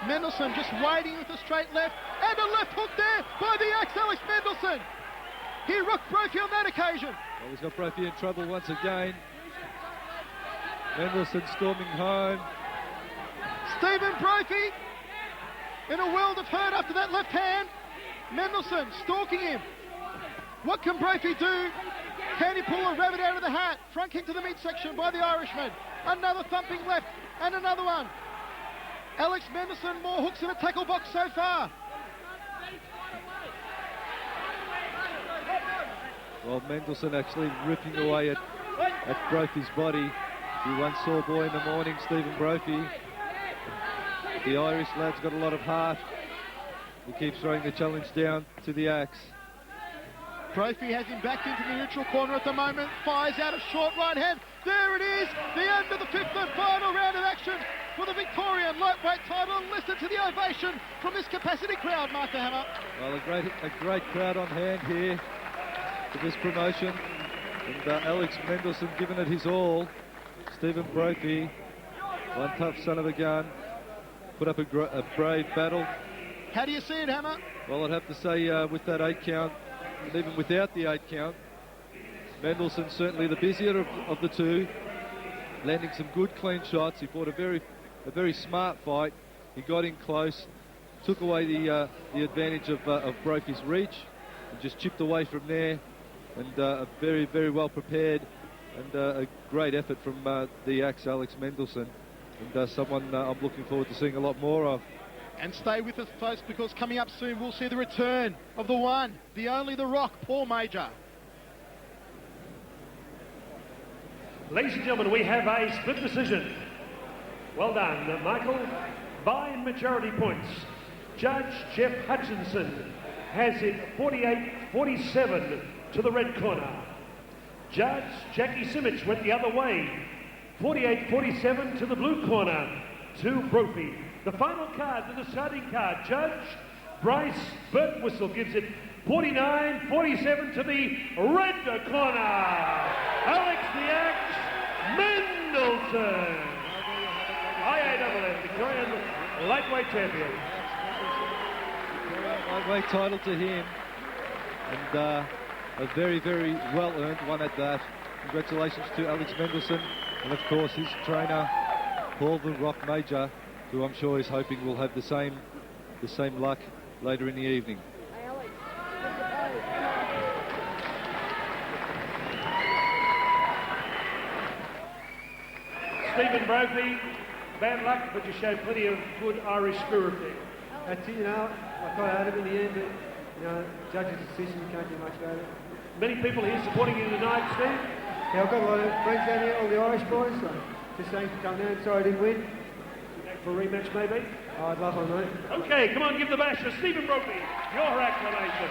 Mendelson just waiting with a straight left. And a left hook there by the axe, Alex Mendelson. He rocked Propey on that occasion.
Well, he's got Propey in trouble once again. Mendelson storming home.
Stephen Propey in a world of hurt after that left hand. Mendelson stalking him. What can Propey do? Can he pull a rabbit out of the hat? Front kick to the midsection by the Irishman. Another thumping left and another one. Alex Mendelson, more hooks in a tackle box so far.
Well, Mendelson actually ripping away at Propey's body. He once saw a boy in the morning, Stephen Propey. The Irish lad's got a lot of heart. He keeps throwing the challenge down to the axe.
Propey has him backed into the neutral corner at the moment. Fires out a short right hand. There it is, the end of the fifth and final round of action for the Victorian lightweight title. Listen to the ovation from this capacity crowd, Mark the Hammer.
Well, a great crowd on hand here for this promotion. And Alex Mendelson giving it his all. Stephen Propey, one tough son of a gun, put up a brave battle.
How do you see it, Hammer?
Well, I'd have to say with that 8 count, and even without the 8 count, Mendelson certainly the busier of the two, landing some good clean shots. He fought a very smart fight. He got in close, took away the advantage of Propey's reach, and just chipped away from there. And very, very well prepared, and a great effort from the axe, Alex Mendelson, and someone I'm looking forward to seeing a lot more of.
And stay with us, folks, because coming up soon we'll see the return of the one, the only, the Rock, Paul Major.
Ladies and gentlemen, we have a split decision. Well done, Michael. By majority points, Judge Jeff Hutchinson has it 48-47 to the red corner. Judge Jackie Simic went the other way, 48-47 to the blue corner to Propey. The final card, the deciding card, Judge Bryce Birtwhistle gives it 49-47 to the red corner. Alex the Axe Mendelson, IAAF Victorian lightweight champion.
Lightweight title to him, and a very, very well-earned one at that. Congratulations to Alex Mendelson, and of course his trainer, Paul the Rock Major, who I'm sure is hoping will have the same luck later in the evening.
Stephen Propey, bad luck, but you showed plenty of good Irish spirit there.
That's it, you know, I kind of had it in the end, but, you know, judge's decision, you can't do much about it.
Many people here supporting you tonight, Steve.
Yeah, I've got a lot of friends down here, all the Irish boys, so just thanks for coming down. Sorry I didn't win.
Back for a rematch, maybe?
Oh, I'd love one, mate.
Okay, come on, give the bash to Stephen Propey. Your acclamation.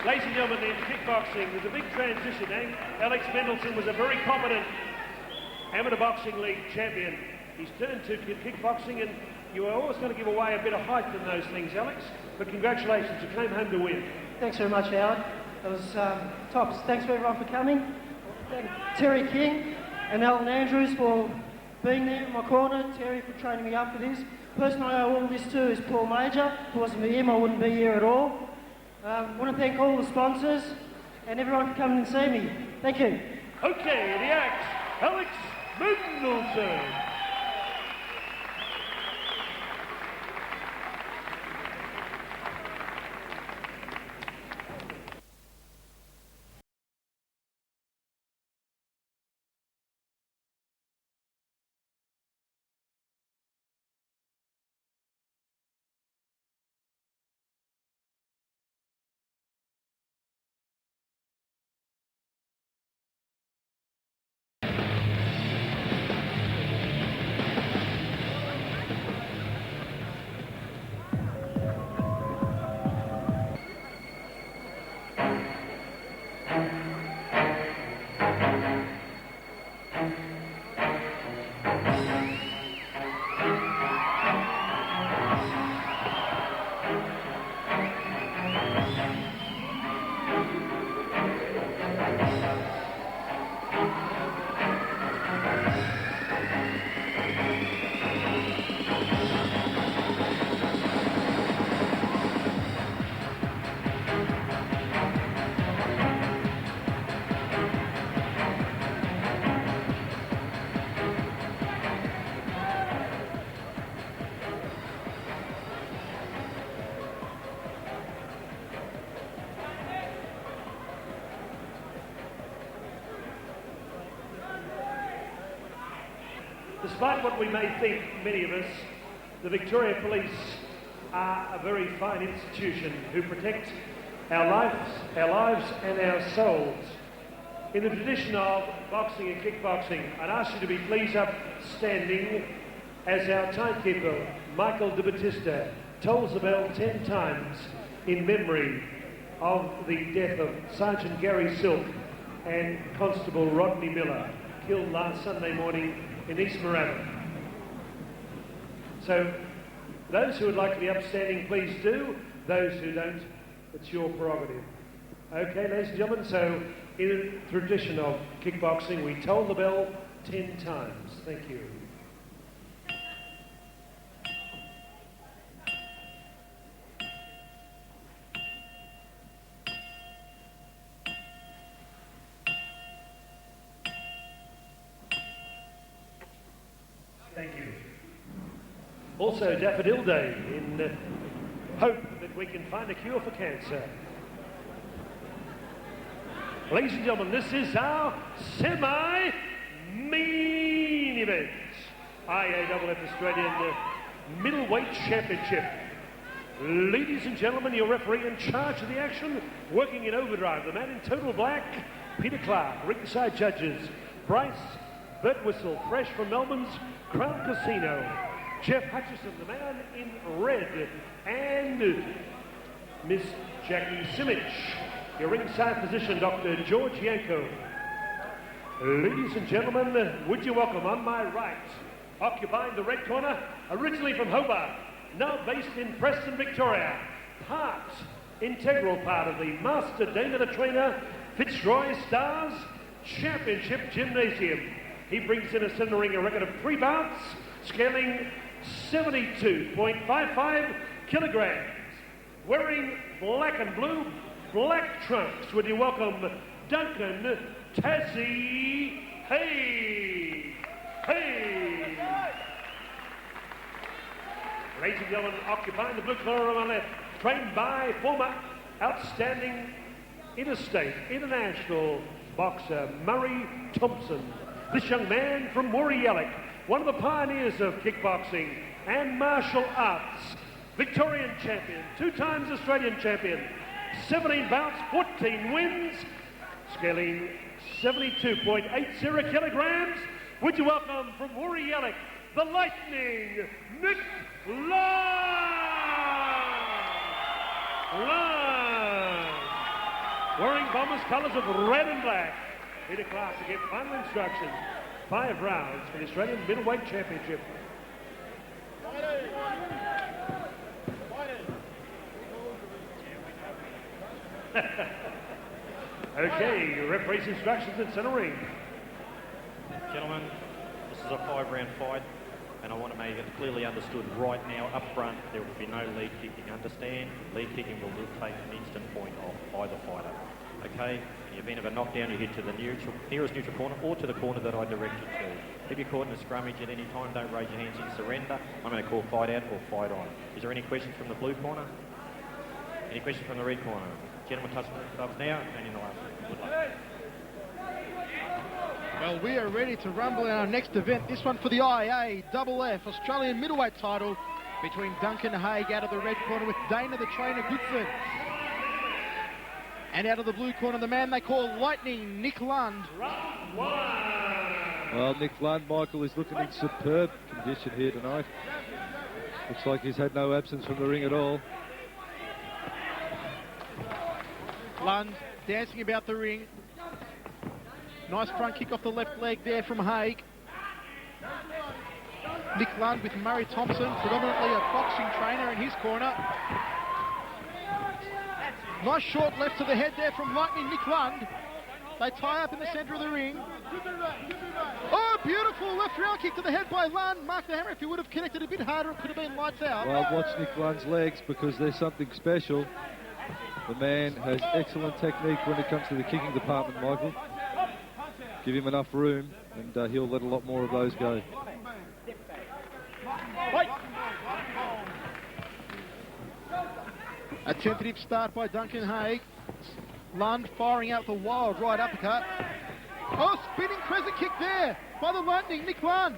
Ladies and gentlemen, in kickboxing, there's a big transition. Alex Mendelson was a very competent amateur boxing league champion. He's turned to kickboxing, and you were always going to give away a bit of height in those things, Alex. But congratulations, you came home to win.
Thanks very much, Howard. It was tops. Thanks for everyone for coming. Thank Terry King and Alan Andrews for being there in my corner. Terry for training me up for this. Person I owe all this to is Paul Major. If it wasn't for him, I wouldn't be here at all. I want to thank all the sponsors and everyone for coming and seeing me. Thank you.
Okay, the axe, Alex Mendelson. Despite what we may think, many of us, the Victoria Police are a very fine institution who protect our lives and our souls. In the tradition of boxing and kickboxing, I'd ask you to be please upstanding as our timekeeper, Michael De Battista, tolls the bell 10 times in memory of the death of Sergeant Gary Silk and Constable Rodney Miller, killed last Sunday morning in East Moorabbin. So, those who would like to be upstanding, please do. Those who don't, it's your prerogative. Okay, ladies and gentlemen, so in the tradition of kickboxing, we toll the bell 10 times. Thank you. Thank you. Also, Daffodil Day, in hope that we can find a cure for cancer. Ladies and gentlemen, this is our semi-main event. IAAF Australian Middleweight Championship. Ladies and gentlemen, your referee in charge of the action, working in overdrive, the man in total black, Peter Clark. Ringside judges, Bryce Birtwhistle, fresh from Melbourne's Crown Casino. Jeff Hutchison, the man in red, and Miss Jackie Simic. Your ringside position, Dr. George Yanko. Ladies and gentlemen, would you welcome on my right, occupying the red corner, originally from Hobart, now based in Preston, Victoria, integral part of the Master Dana Trainer Fitzroy Stars Championship Gymnasium. He brings in a center ring a record of 3 bouts, scaling 72.55 kilograms. Wearing black and blue, black trunks, would you welcome Duncan Tassie Hay. Ladies and gentlemen, occupying the blue corner on my left, trained by former outstanding interstate, international boxer Murray Thompson. This young man from Waipia, one of the pioneers of kickboxing and martial arts, Victorian champion, 2 times Australian champion, 17 bouts, 14 wins, scaling 72.80 kilograms. Would you welcome from Waipia, the Lightning, Nick Lund. Wearing Bombers colours of red and black. Peter Clark to give final instructions. 5 rounds for the Australian Middleweight Championship. Okay, referee's instructions in centre ring.
Gentlemen, this is a 5-round fight, and I want to make it clearly understood right now up front, there will be no lead kicking. Understand? Lead kicking will take an instant point off either fighter. Okay? In the event of a knockdown, you head to the nearest neutral corner or to the corner that I direct you to. If you're caught in a scrummage at any time, don't raise your hands in surrender. I'm going to call fight out or fight on. Is there any questions from the blue corner? Any questions from the red corner? Gentlemen, touch the gloves now and in the last one. Good luck.
Well, we are ready to rumble in our next event. This one for the IAFF Australian middleweight title between Duncan Haig out of the red corner with Dana the trainer Goodson. And out of the blue corner, the man they call Lightning, Nick Lund.
Well, Nick Lund, Michael, is looking in superb condition here tonight. Looks like he's had no absence from the ring at all.
Lund dancing about the ring. Nice front kick off the left leg there from Haig. Nick Lund with Murray Thompson, predominantly a boxing trainer in his corner. Nice short left to the head there from Lightning Nick Lund. They tie up in the centre of the ring. Oh, beautiful left round kick to the head by Lund. Mark the hammer. If he would have connected a bit harder, it could have been lights out.
Well, watch Nick Lund's legs because there's something special. The man has excellent technique when it comes to the kicking department, Michael. Give him enough room and he'll let a lot more of those go.
A tentative start by Duncan Haig. Lund firing out the wild right uppercut. Oh, spinning crescent kick there by the Lightning, Nick Lund.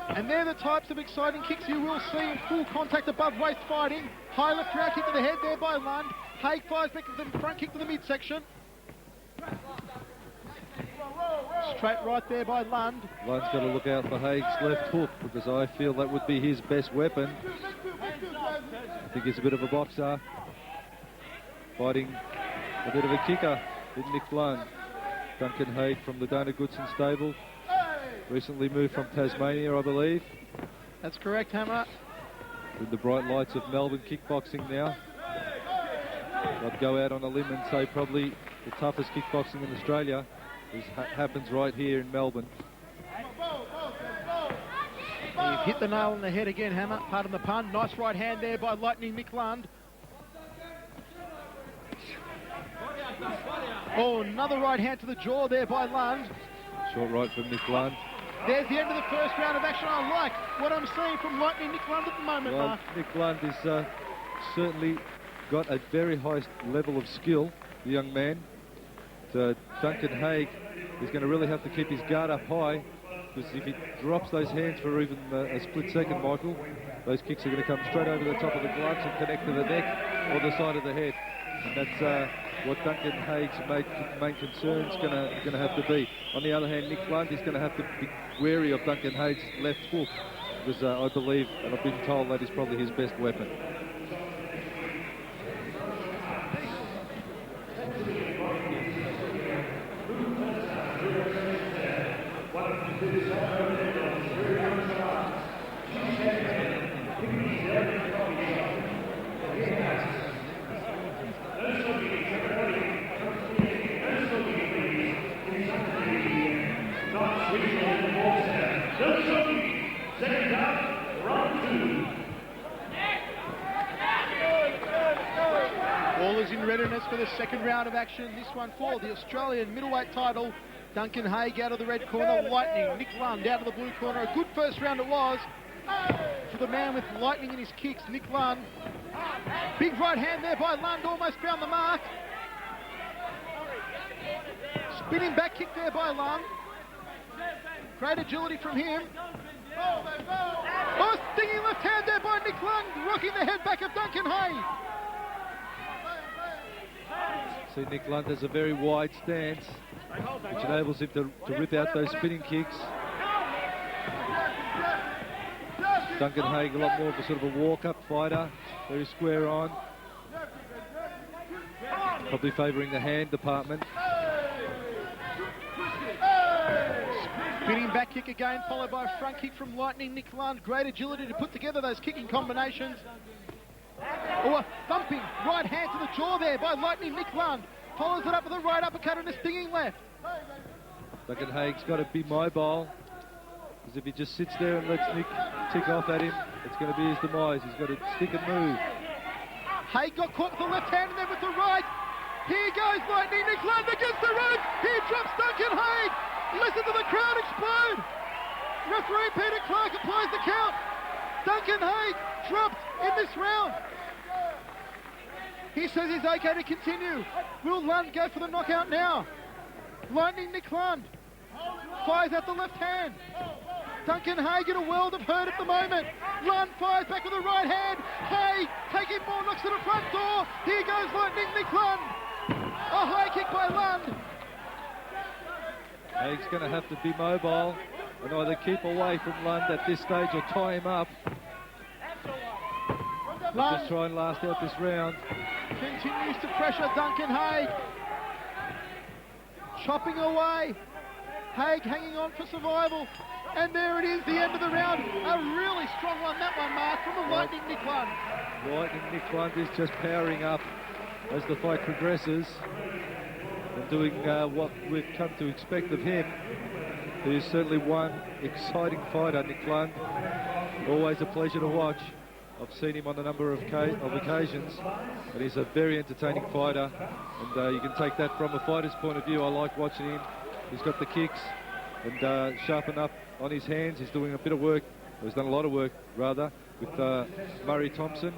And they're the types of exciting kicks you will see in full contact above waist fighting. High left round kick to the head there by Lund. Haig fires back with the front kick to the midsection. Straight right there by Lund.
Lund's got to look out for Haig's left hook because I feel that would be his best weapon. I think he's a bit of a boxer. Fighting a bit of a kicker with Nick Lund. Duncan Haig from the Dana Goodson stable. Recently moved from Tasmania, I believe.
That's correct, Hammer.
With the bright lights of Melbourne kickboxing now. I'd go out on a limb and say probably the toughest kickboxing in Australia happens right here in Melbourne.
You've hit the nail on the head again, Hammer. Pardon the pun. Nice right hand there by Lightning Nick Lund. Oh, another right hand to the jaw there by Lund.
Short right from Nick Lund.
There's the end of the first round of action. I like what I'm seeing from Lightning Nick Lund at the moment,
Well,
Mark.
Nick Lund is certainly got a very high level of skill, the young man. Duncan Haig is going to really have to keep his guard up high because if he drops those hands for even a split second, Michael, those kicks are going to come straight over the top of the gloves and connect to the neck or the side of the head. And that's what Duncan Haig's main concern is going to have to be. On the other hand, Nick Lund is going to have to be wary of Duncan Haig's left hook because I believe, and I've been told, that is probably his best weapon.
for the second round of action. This one for the Australian middleweight title. Duncan Haig out of the red corner, lightning. Nick Lund out of the blue corner. A good first round it was for the man with lightning in his kicks, Nick Lund. Big right hand there by Lund, almost found the mark. Spinning back kick there by Lund. Great agility from him. Oh, stinging left hand there by Nick Lund, rocking the head back of Duncan Haig.
See, Nick Lund has a very wide stance, which enables him to rip out those spinning kicks. Duncan Haig a lot more of a sort of a walk-up fighter, very square on. Probably favouring the hand department.
Spinning back kick again, followed by a front kick from lightning Nick Lund. Great agility to put together those kicking combinations. Oh, a thumping right hand to the jaw there by lightning Nick Lund. Follows it up with a right uppercut and a stinging left.
Duncan Haig's got to be mobile, because if he just sits there and lets Nick tick off at him, it's going to be his demise. He's got to stick and move.
Haig got caught with the left hand and then with the right. Here goes lightning Nick Lund against the rope. He drops Duncan Haig. Listen to the crowd explode. Referee Peter Clark applies the count. Duncan Haig dropped in this round. He says he's okay to continue. Will Lund go for the knockout now? Lightning Nick Lund fires out the left hand. Duncan Haig in a world of hurt at the moment. Lund fires back with a right hand. Haig taking more knocks to the front door. Here goes lightning Nick Lund. A high kick by Lund.
Haig's going to have to be mobile and either keep away from Lund at this stage or tie him up.
Lund
just try and last out this round.
Continues to pressure Duncan Haig. Chopping away. Haig hanging on for survival. And there it is, the end of the round. A really strong one, that one, Mark, from the lightning Nick Lund.
Lightning Nick Lund is just powering up as the fight progresses and doing what we've come to expect of him. He is certainly one exciting fighter, Nick Lund. Always a pleasure to watch. I've seen him on a number of occasions, and he's a very entertaining fighter, and you can take that from a fighter's point of view. I like watching him. He's got the kicks and sharpen up on his hands. He's doing a bit of work, or he's done a lot of work rather, with Murray Thompson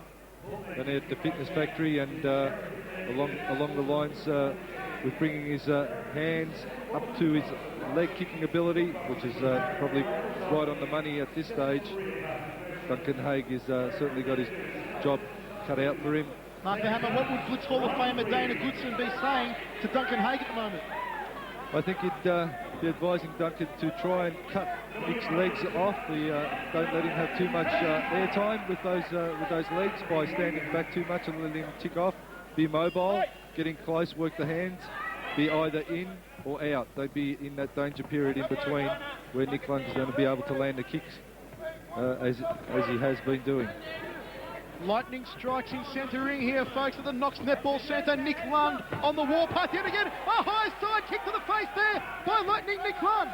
down there at the fitness factory, and along the lines with bringing his hands up to his leg kicking ability, which is probably right on the money at this stage. Duncan Haig has certainly got his job cut out for him.
Mark the Hammer, what would Blitz Hall of Famer Dana Goodson be saying to Duncan Haig at the moment?
I think he'd be advising Duncan to try and cut Nick's legs off. Don't let him have too much airtime with those legs by standing back too much and letting him tick off. Be mobile, getting close, work the hands, be either in or out. Don't be in that danger period in between where Nick Lund is going to be able to land the kicks as he has been doing.
Lightning strikes in centre ring here, folks, at the Knox Netball Centre. Nick Lund on the warpath yet again. A high side kick to the face there by Lightning Nick Lund.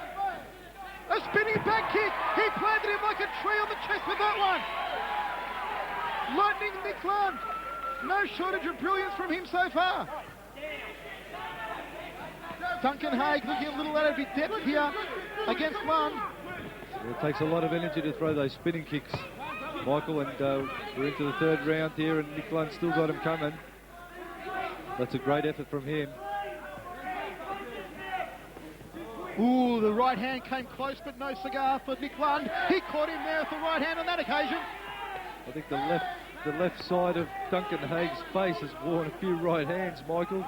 A spinning back kick. He planted him like a tree on the chest with that one. Lightning Nick Lund. No shortage of brilliance from him so far. Duncan Haig looking a little out of his depth here against Lund.
It takes a lot of energy to throw those spinning kicks, Michael, and we're into the third round here, and Nick Lund still got him coming. That's a great effort from him.
Ooh, the right hand came close, but no cigar for Nick Lund. He caught him there with the right hand on that occasion.
I think the left side of Duncan Haig's face has worn a few right hands, Michael.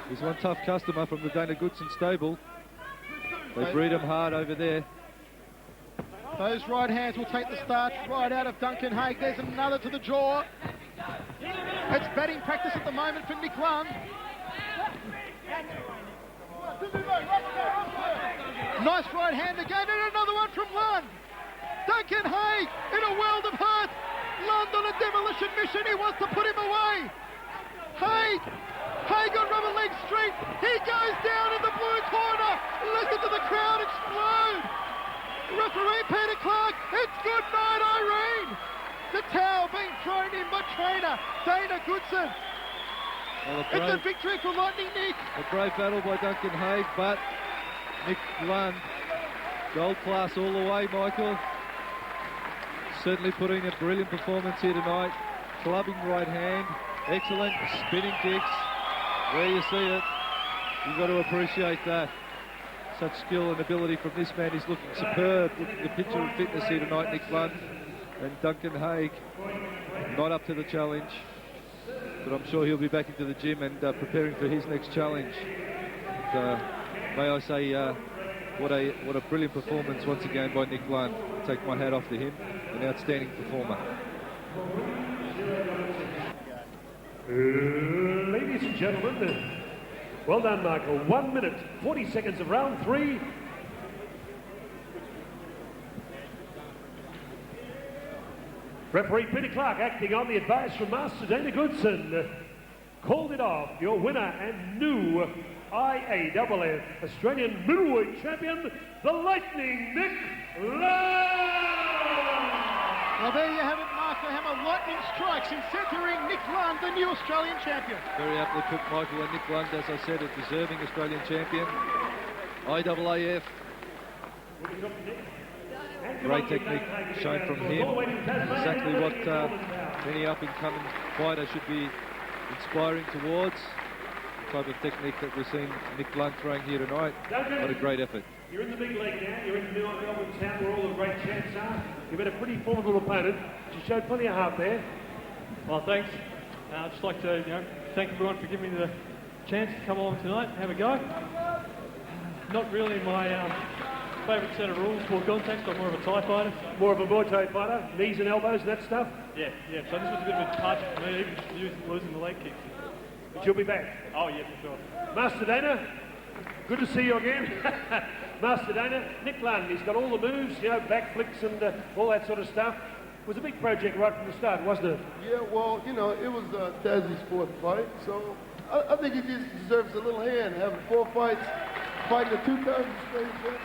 He's one tough customer from the Dana Goodson stable. They breed him hard over there.
Those right hands will take the starch right out of Duncan Haig. There's another to the jaw. It's batting practice at the moment for Nick Lund. Nice right hand again, and another one from Lund. Duncan Haig in a world of hurt. Lund on a demolition mission. He wants to put him away. Haig on rubber leg street. He goes down in the blue corner. Listen to the crowd explode. Referee Peter Clark, it's good night, Irene. The towel being thrown in by trainer Dana Goodson. It's a victory for Lightning Nick.
A brave battle by Duncan Haig, but Nick Lund, gold class all the way, Michael. Certainly putting a brilliant performance here tonight. Clubbing right hand, excellent spinning kicks. Where you see it, you've got to appreciate that. Such skill and ability from this man. He's looking superb. Looking at the picture of fitness here tonight, Nick Lund. And Duncan Haig, not up to the challenge. But I'm sure he'll be back into the gym and preparing for his next challenge. May I say, what a brilliant performance once again by Nick Lund. Take my hat off to him, an outstanding performer.
Ladies and gentlemen, well done, Michael. 1 minute, 40 seconds of round 3. Referee Peter Clark, acting on the advice from Master Dana Goodson, called it off. Your winner and new IAAF Australian middleweight champion, the Lightning Nick Lund.
Well, there you have it, Mark the Hammer. Lightning strikes in centering Nick Lund, the new Australian champion.
Very aptly put, Michael, and Nick Lund, as I said, a deserving Australian champion. IAAF. Great technique shown from him. Exactly what any up-and-coming fighter should be inspiring towards. The type of technique that we're seeing Nick Lund throwing here tonight. What a great effort.
You're in the big league now. You're in Melbourne town where all the great champs are. You've had a pretty formidable opponent. You showed plenty of heart there.
Well, thanks. I'd just like to thank everyone for giving me the chance to come along tonight and have a go. Not really my favourite set of rules for contact. I'm more of a Thai fighter.
More of a Muay Thai fighter, knees and elbows and that stuff.
Yeah. So this was a bit of a departure for me, even just losing the leg kicks.
But you'll be back.
Oh yeah, for sure.
Master Dana, good to see you again. Master Dana, Nick Lund, he's got all the moves, back flicks and all that sort of stuff. It was a big project right from the start, wasn't it?
Yeah, well, it was Tazzy's 4th fight, so I think he just deserves a little hand, having 4 fights, fighting the 2 times Australian champion.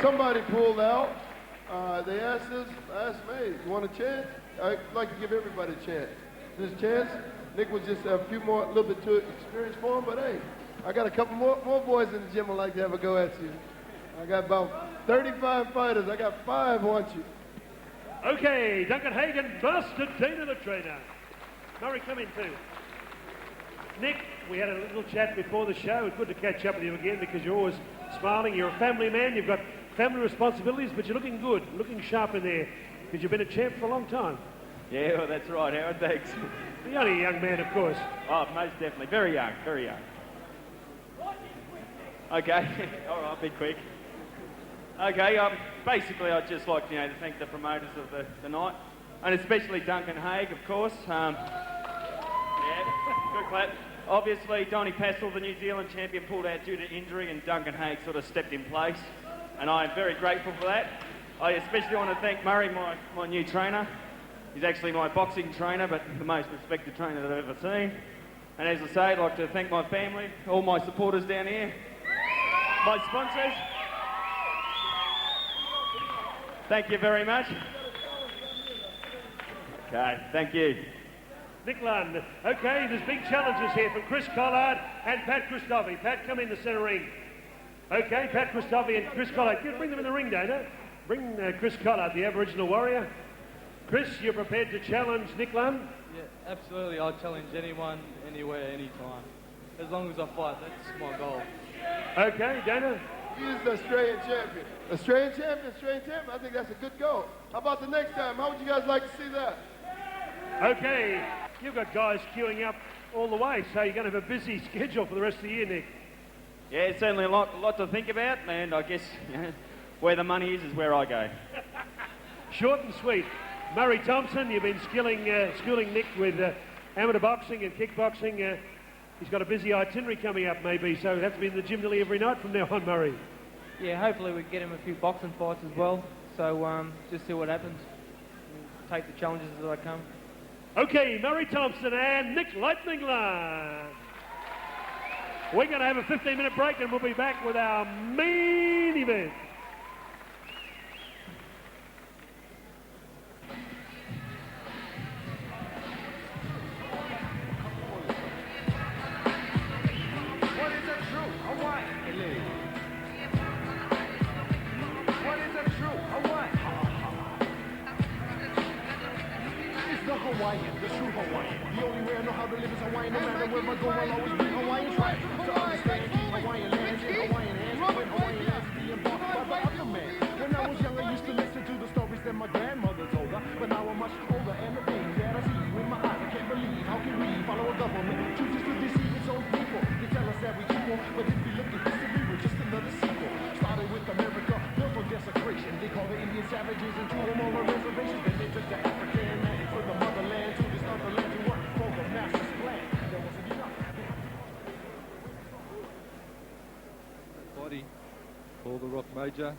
Somebody pulled out. They asked me, you want a chance? I'd like to give everybody a chance. This chance, Nick was just a little bit too experienced for him, but hey, I got a couple more boys in the gym would like to have a go at you. I got about 35 fighters. I got 5 want you.
Okay, Duncan Hagen, Master Dana the trainer. Murray, come in too. Nick, we had a little chat before the show. It's good to catch up with you again because you're always smiling. You're a family man. You've got family responsibilities, but you're looking good, looking sharp in there because you've been a champ for a long time.
Yeah, well, that's right, Howard. Thanks.
You're only a young man, of course.
Oh, most definitely. Very young, very young. Okay, all right, be quick. Okay, basically I'd just like to thank the promoters of the night, and especially Duncan Haig, of course. Yeah, good clap. Obviously, Donny Passel, the New Zealand champion, pulled out due to injury, and Duncan Haig sort of stepped in place, and I am very grateful for that. I especially want to thank Murray, my new trainer. He's actually my boxing trainer, but the most respected trainer that I've ever seen. And as I say, I'd like to thank my family, all my supporters down here, my sponsors. Thank you very much. Okay, thank you.
Nick Lund. Okay, there's big challenges here from Chris Collard and Pat Christofi. Pat, come in the centre ring. Okay, Pat Christofi and Chris Collard. Bring them in the ring, Dana. Bring Chris Collard, the Aboriginal warrior. Chris, you're prepared to challenge Nick Lund?
Yeah, absolutely. I'll challenge anyone, anywhere, anytime. As long as I fight, that's my goal.
Okay, Dana?
He is the Australian champion. Australian champion. I think that's a good goal. How about the next time? How would you guys like to see that?
Okay, you've got guys queuing up all the way, so you're going to have a busy schedule for the rest of the year, Nick.
Yeah, it's certainly a lot to think about, and I guess where the money is where I go.
Short and sweet. Murray Thompson, you've been schooling Nick with amateur boxing and kickboxing. He's got a busy itinerary coming up, maybe, so he'll have to be in the gym nearly every night from now on, Murray.
Yeah, hopefully we can get him a few boxing fights as well. So just see what happens. Take the challenges as they come.
Okay, Murray Thompson and Nick Lightning Lund. We're going to have a 15-minute break and we'll be back with our main event.
live as Hawaiian, no matter where I go, I'll always bring Hawaiian track. To understand Hawaiian lands and Hawaiian hands, when Hawaiian lands being bought by the other man. When I was young, I used to listen to the stories that my grandmother told her, but now I'm much older, and the things that I see with my eyes, I can't believe. How can we follow a government chooses to deceive its own people? They tell us that we equal, but if we look at history, we're just another sequel. Started with America, built on desecration. They call the Indian savages and threw them on the reservations. Then they took the African for the motherland to this other land to work for the master's plan. There wasn't enough.
Body for the Rock Major.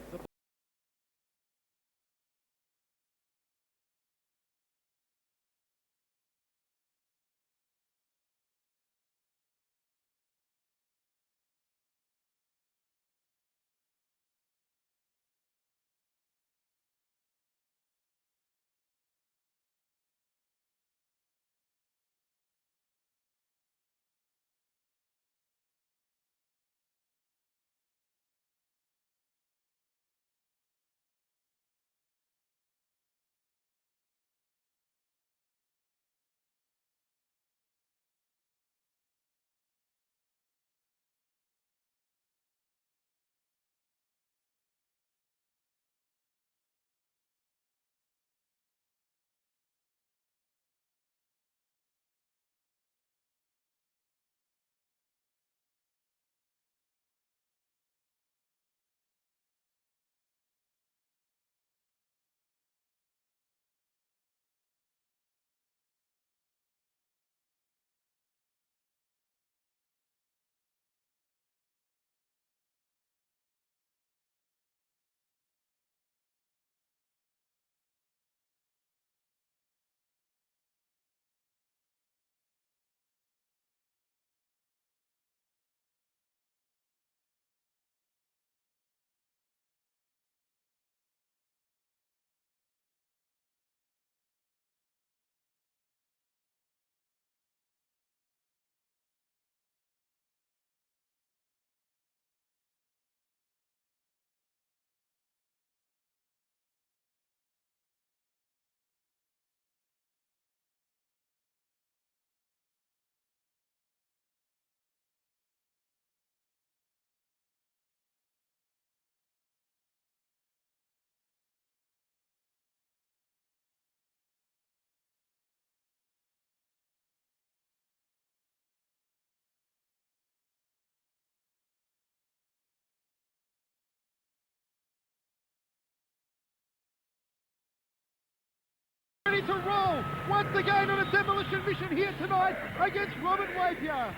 Ready to roll once again on a demolition mission here tonight against Robert Waipia.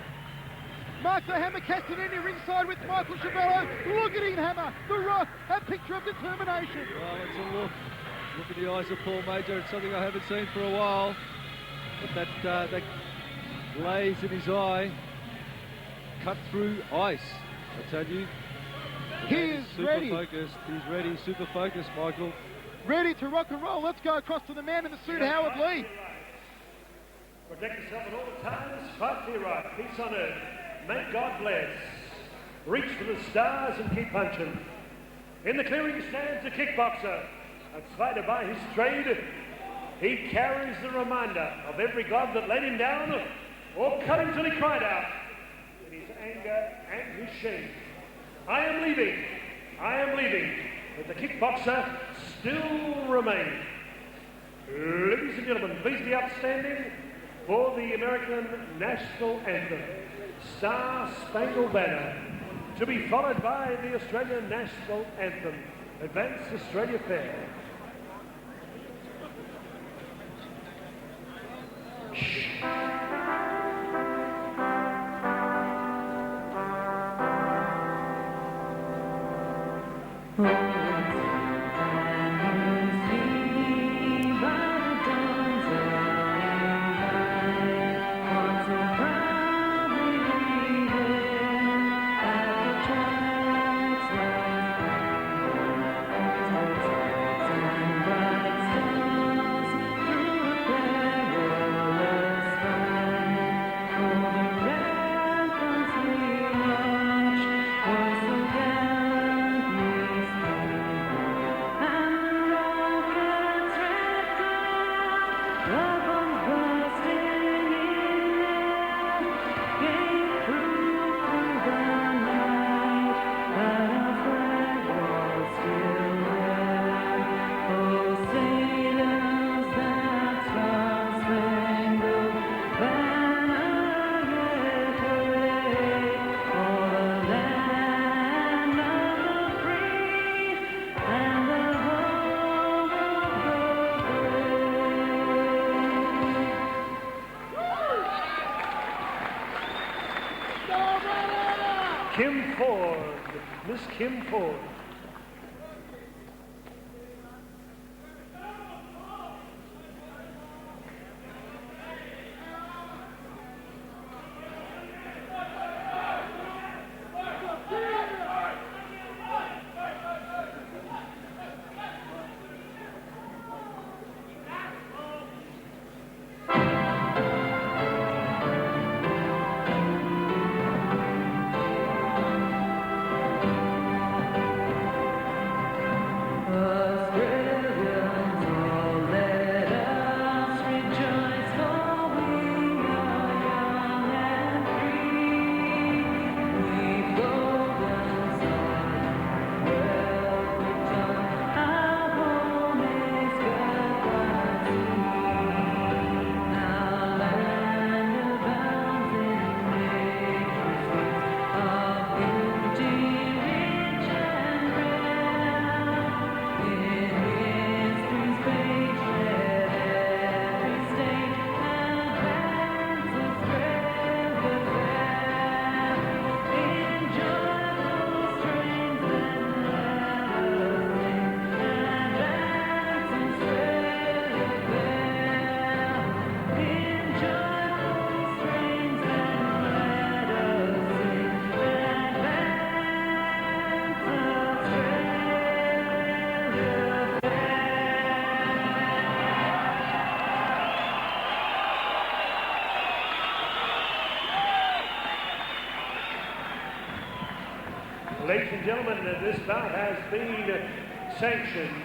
Mark the Hammer Castanini ringside with Michael Chavello. Look at him, Hammer. The Rock, a picture of determination.
Well, it's a look. Look at the eyes of Paul Major. It's something I haven't seen for a while. But that glaze in his eye cut through ice, I tell you.
He is
super
ready.
Focused. He's ready, super focused, Michael.
Ready to rock and roll. Let's go across to the man in the suit, Howard Lee.
Protect yourself at all times. Fight for your right. Peace on earth. May God bless. Reach for the stars and keep punching. In the clearing stands a kickboxer, a fighter by his trade. He carries the reminder of every glove that let him down or cut him till he cried out in his anger and his shame. I am leaving. But the kickboxer still remains. Ladies and gentlemen, please be upstanding for the American National Anthem, Star Spangled Banner, to be followed by the Australian National Anthem, Advance Australia Fair. Miss Kim Ford. Ladies and gentlemen, this bout has been sanctioned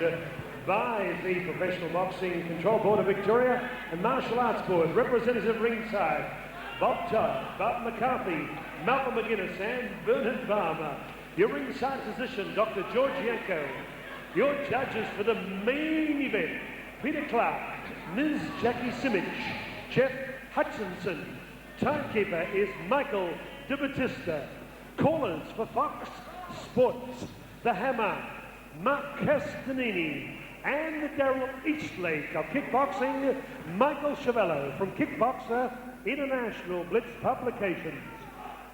by the Professional Boxing Control Board of Victoria and Martial Arts Board. Representative ringside, Bob Todd, Bob McCarthy, Malcolm McGuinness and Bernard Balmer. Your ringside physician, Dr. George Yanko. Your judges for the main event, Peter Clark, Ms. Jackie Simic, Jeff Hutchinson. Timekeeper is Michael De Batista. Callers for Fox Sports, The Hammer, Mark Castanini, and Daryl Eastlake of Kickboxing, Michael Chavello from Kickboxer International Blitz Publications.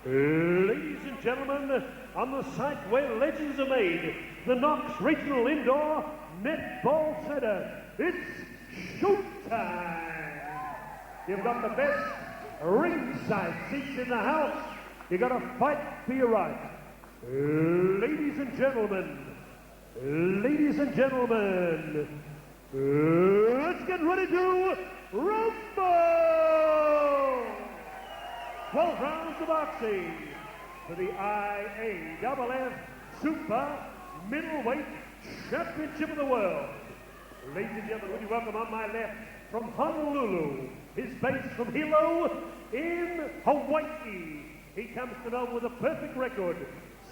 Ladies and gentlemen, on the site where legends are made, the Knox Regional Indoor Netball Centre, it's showtime! You've got the best ringside seats in the house. You got to fight for your right. Ladies and gentlemen, let's get ready to rumble! 12 rounds of boxing for the IAFF Super Middleweight Championship of the World. Ladies and gentlemen, would you welcome on my left from Honolulu, his base from Hilo in Hawaii. He comes to Melbourne with a perfect record,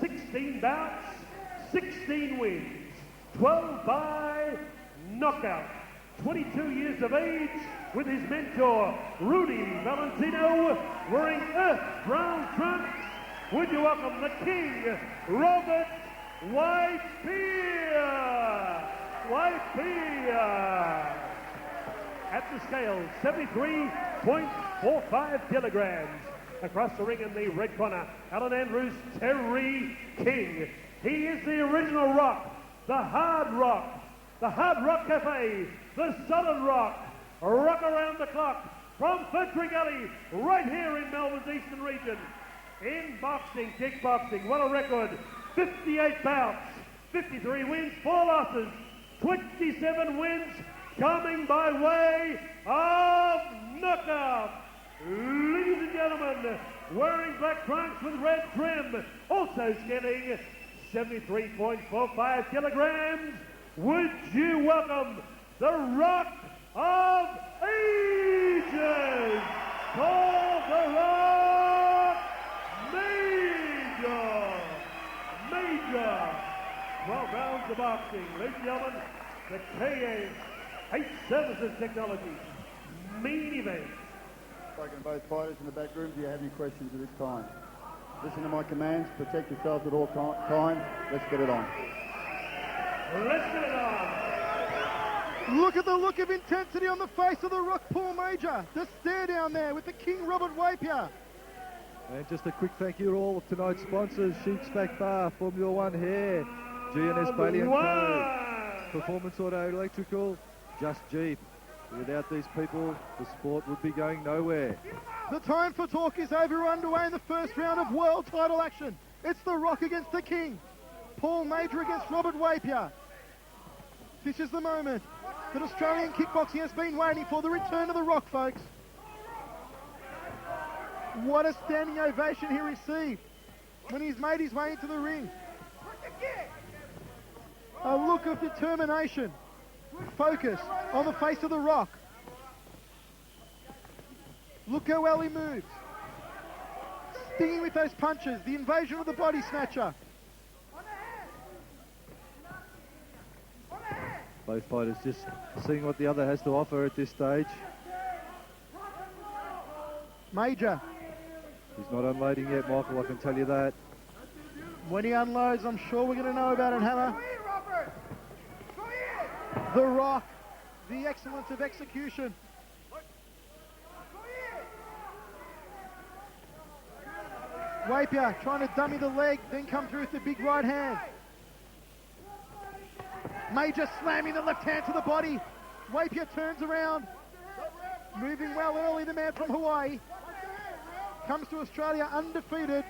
16 bouts, 16 wins, 12 by knockout. 22 years of age with his mentor, Rudy Valentino, wearing earth brown trunks. Would you welcome the King, Robert Waipia. At the scale, 73.45 kilograms. Across the ring in the red corner, Alan Andrews, Terry King. He is the original rock, the Hard Rock Cafe, the Solid Rock around the clock from Fletcher Gully, right here in Melbourne's Eastern region. In boxing, kickboxing, what a record, 58 bouts, 53 wins, 4 losses, 27 wins coming by way of knockout. Ladies and gentlemen, wearing black trunks with red trim, also skinning 73.45 kilograms, would you welcome the Rock of Ages, called the Rock Major. 12 rounds of boxing. Ladies and gentlemen, the KA 8 Services Technology main event.
Spoken to both fighters in the back room. Do you have any questions at this time? Listen to my commands. Protect yourselves at all times. Let's get it on.
Let's get it on.
Look at the look of intensity on the face of the Rock Paul Major. The stare down there with the King Robert Waipia.
And just a quick thank you to all of tonight's sponsors: Sheep's Back Bar, Formula One Hair, GNS Bailey & Co, Performance Auto Electrical, Just Jeep. Without these people, the sport would be going nowhere.
The time for talk is over, underway in the first round of world title action. It's The Rock against the King. Paul Major against Robert Waipia. This is the moment that Australian kickboxing has been waiting for, the return of The Rock, folks. What a standing ovation he received when he's made his way into the ring. A look of determination, focus on the face of The Rock. Look how well he moves. Stinging with those punches, the invasion of the body snatcher.
Both fighters just seeing what the other has to offer at this stage.
Major.
He's not unloading yet, Michael, I can tell you that.
When he unloads, I'm sure we're going to know about it, Hammer. The Rock, the excellence of execution. Waipia trying to dummy the leg, then come through with the big right hand. Major slamming the left hand to the body. Waipia turns around. Moving well early, the man from Hawaii. Comes to Australia undefeated.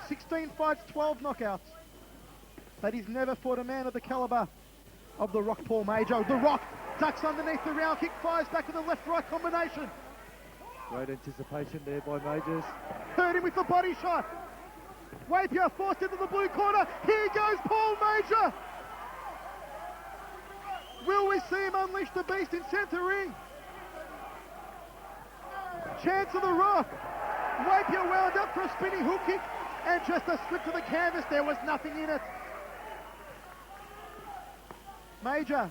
16 fights, 12 knockouts. But he's never fought a man of the caliber of The Rock, Paul Major. The Rock ducks underneath the round kick, fires back with a left-right combination.
Great anticipation there by Majors.
Hurt him with the body shot. Waipia forced into the blue corner. Here goes Paul Major. Will we see him unleash the beast in centre ring? Chance of The Rock. Waipia wound up for a spinning hook kick and just a slip to the canvas. There was nothing in it. Major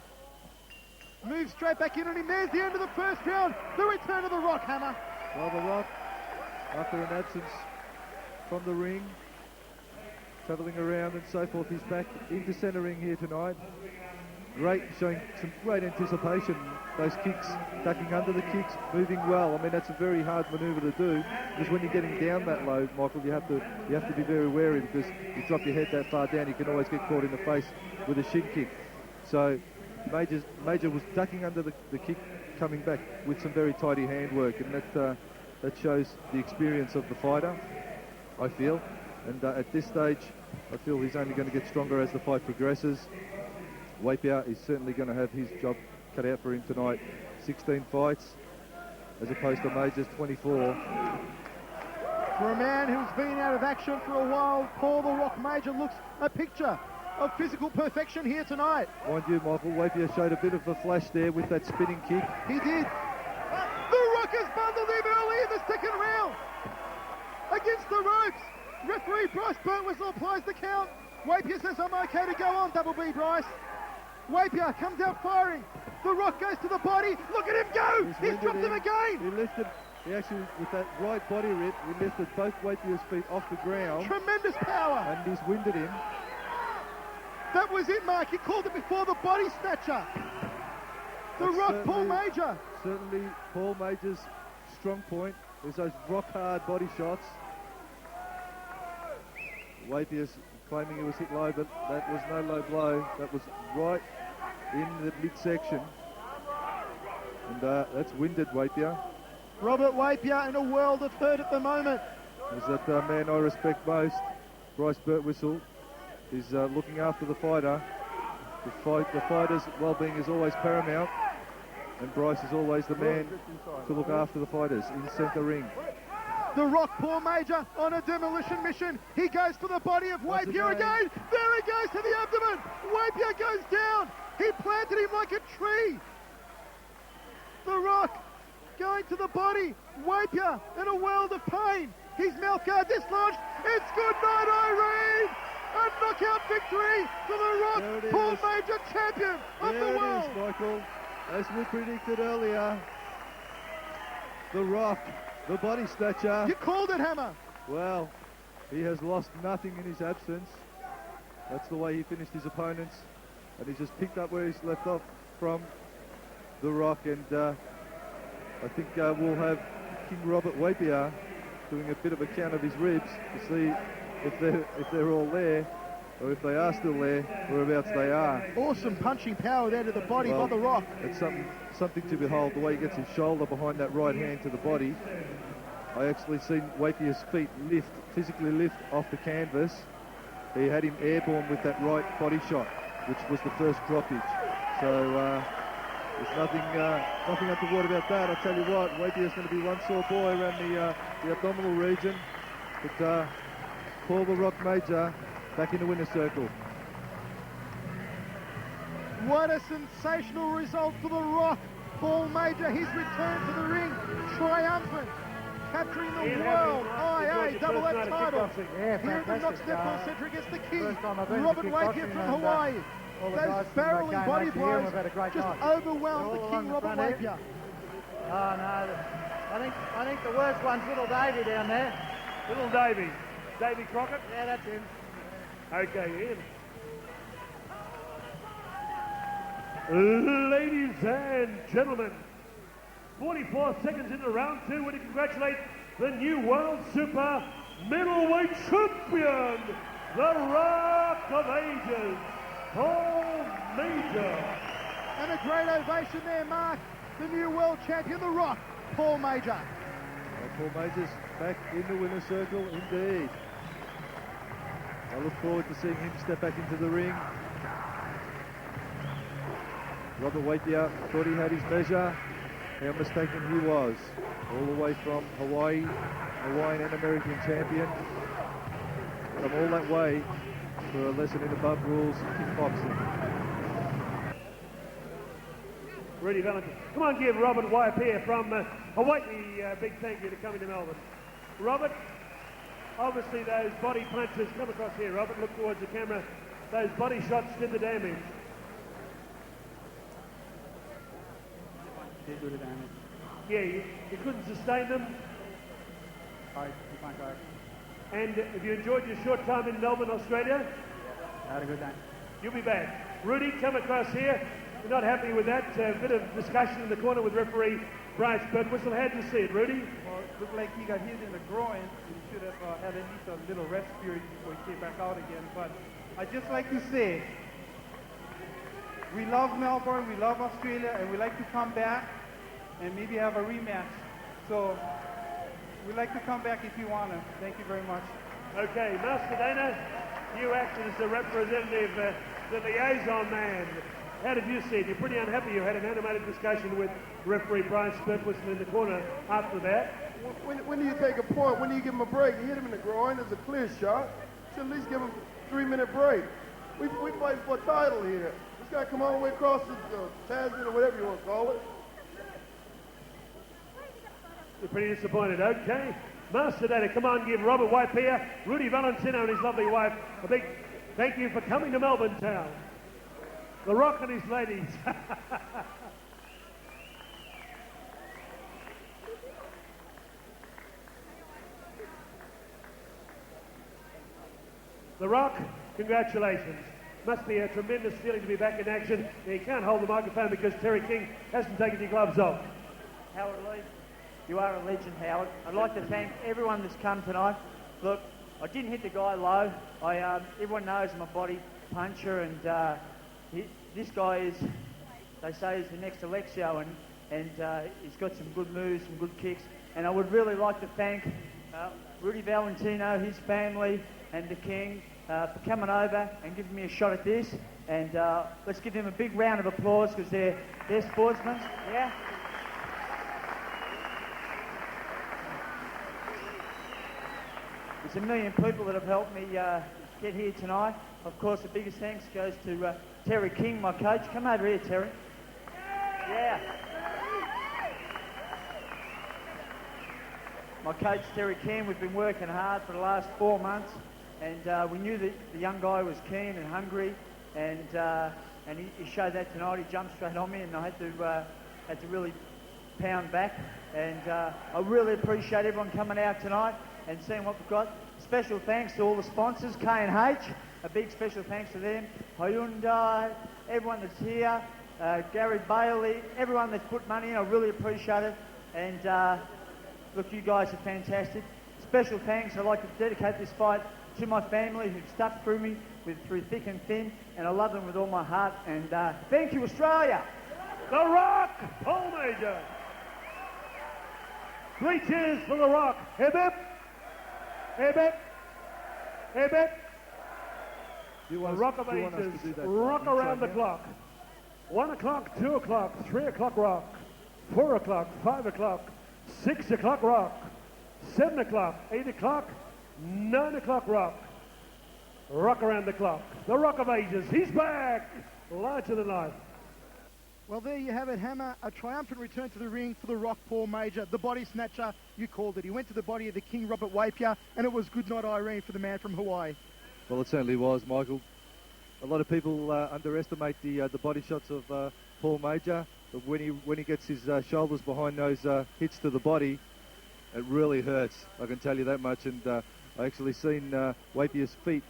moves straight back in on him. There's the end of the first round. The return of The Rock, Hammer.
Well, The Rock, after an absence from the ring, travelling around and so forth, he's back into centre ring here tonight. Great, showing some great anticipation. Those kicks, ducking under the kicks, moving well. I mean, that's a very hard manoeuvre to do, because when you're getting down that low, Michael, you have to be very wary, because you drop your head that far down, you can always get caught in the face with a shin kick. So Major was ducking under the kick, coming back with some very tidy handwork, and that shows the experience of the fighter, I feel. And at this stage, I feel he's only going to get stronger as the fight progresses. Waipia is certainly going to have his job cut out for him tonight. 16 fights, as opposed to Major's 24.
For a man who's been out of action for a while, Paul The Rock Major looks a picture of physical perfection here tonight.
Mind you, Michael, Waipia showed a bit of a flash there with that spinning kick.
He did. The Rock has bundled him early in the second round. Against the ropes. Referee Bryce Burtwhistle applies the count. Waipia says, I'm okay to go on, Double B Bryce. Waipia comes out firing. The Rock goes to the body. Look at him go! He's dropped him again!
He actually, with that right body rip, he lifted both Waipia's feet off the ground.
Tremendous power!
And he's winded him.
That was it, Mark. He called it before, the body snatcher. The Rock, Paul Major.
Certainly Paul Major's strong point is those rock-hard body shots. Waipia's claiming he was hit low, but that was no low blow. That was right in the midsection. And that's winded Waipia.
Robert Waipia in a world of hurt at the moment.
Is that man I respect most, Bryce Burtwhistle, is looking after the fighter. The fighter's well-being is always paramount, and Bryce is always the man to look after the fighters in centre ring.
The Rock, Paul Major on a demolition mission. He goes for the body of Waipia again. There he goes to the abdomen. Waipia goes down. He planted him like a tree. The Rock going to the body. Waipia in a world of pain. His mouth guard dislodged. It's good night, Irene. A knockout victory for The Rock, Paul Major, champion of the world.
There it is, Michael. As we predicted earlier, The Rock, the body snatcher.
You called it, Hammer.
Well, he has lost nothing in his absence. That's the way he finished his opponents. And he's just picked up where he's left off from The Rock. And I think we'll have King Robert Waipia
doing a bit of a count of his ribs to see if they're all there, or if they are still there, whereabouts they are.
Awesome punching power there to the body by the Rock.
It's something to behold, the way he gets his shoulder behind that right hand to the body. I actually seen Waipia's feet physically lift off the canvas. He had him airborne with that right body shot, which was the first droppage. So there's nothing untoward about that. I tell you what, Waipia's going to be one sore boy around the abdominal region. But Paul the Rock Major back in the winner's circle.
What a sensational result for the Rock. Paul Major, his return to the ring, triumphant, capturing the World IAAF title here at the Knox Netball Centre against the King, Robert Waipia from Hawaii. Those barreling body blows just overwhelmed the King, Robert Waipia.
Oh no, I think the worst one's little Davey down there.
Little Davey. Davey Crockett?
Yeah, that's him.
Okay, Ian. Ladies and gentlemen, 44 seconds into round 2, we congratulate the new World Super Middleweight Champion, the Rock of Ages, Paul Major.
And a great ovation there, Mark. The new world champion, the Rock, Paul Major.
Well, Paul Major's back in the winner's circle, indeed. I look forward to seeing him step back into the ring. Robert Waipia thought he had his measure. How mistaken he was. All the way from Hawaiian and American champion. Come all that way for a lesson in above rules kickboxing.
Rudy Valentine. Come on, give Robert Waipia from Hawaii a big thank you to coming to Melbourne. Robert, obviously those body punches, come across here, Robert, look towards the camera. Those body shots did the damage.
Did do the damage.
Yeah, you couldn't sustain them.
I can't go.
And have you enjoyed your short time in Melbourne, Australia?
I had a good time.
You'll be back. Rudy, come across here. You're not happy with that bit of discussion in the corner with referee Bryce Birtwistle. How did you see it, Rudy?
Well, it looked like he got hit in the groin. He should have had at least a little rest period before he came back out again. But I'd just like to say, we love Melbourne, we love Australia, and we like to come back and maybe have a rematch. So we'd like to come back if you want to. Thank you very much.
Okay, Master Dana, you acted as the representative, the liaison man. How did you see it? You're pretty unhappy. You had an animated discussion with referee Bryce Birtwistle in the corner after that.
When do you take a point? When do you give him a break? You hit him in the groin. It's a clear shot. Should at least give him a 3-minute break. We fight for a title here. This guy come all the way across the Tasman or whatever you want to call it.
You're pretty disappointed. Okay. Master Dana, come on, give Robert Waipia, Rudy Valentino and his lovely wife a big thank you for coming to Melbourne town. The Rock and his ladies. The Rock, congratulations. Must be a tremendous feeling to be back in action. You can't hold the microphone because Terry King hasn't taken your gloves off.
Howard Lee, you are a legend, Howard. I'd like to thank everyone that's come tonight. Look, I didn't hit the guy low. Everyone knows I'm a body puncher, and this guy is, they say, he's the next Alexio, and he's got some good moves, some good kicks. And I would really like to thank Rudy Valentino, his family, and the King for coming over and giving me a shot at this. And let's give them a big round of applause because they're sportsmen. Yeah. There's a million people that have helped me get here tonight. Of course, the biggest thanks goes to Terry King, my coach. Come over here, Terry. Yeah. My coach, Terry King, we've been working hard for the last 4 months, and we knew that the young guy was keen and hungry, and he showed that tonight. He jumped straight on me, and I had to really pound back. And I really appreciate everyone coming out tonight and seeing what we've got. Special thanks to all the sponsors, K&H, a big special thanks to them, Hyundai, everyone that's here, Gary Bailey, everyone that's put money in, I really appreciate it. And look, you guys are fantastic. special thanks. I'd like to dedicate this fight to my family who've stuck through me through thick and thin, and I love them with all my heart. And thank you, Australia.
The Rock, Paul Major. 3 cheers for The Rock. Hip hip. Hip hip. Hip hip. The Rock of Ages. Rock around the clock. 1 o'clock, 2 o'clock, 3 o'clock rock. 4 o'clock, 5 o'clock, 6 o'clock rock. 7 o'clock, 8 o'clock, 9 o'clock rock. Rock around the clock. The Rock of Ages. He's back. Larger than life.
Well, there you have it, Hammer. A triumphant return to the ring for the Rock Paul Major. The body snatcher, you called it. He went to the body of the King, Robert Waipia, and it was good night Irene for the man from Hawaii.
Well, it certainly was, Michael. A lot of people underestimate the body shots of Paul Major, but when he gets his shoulders behind those hits to the body, it really hurts. I can tell you that much. And I actually seen Waipia's feet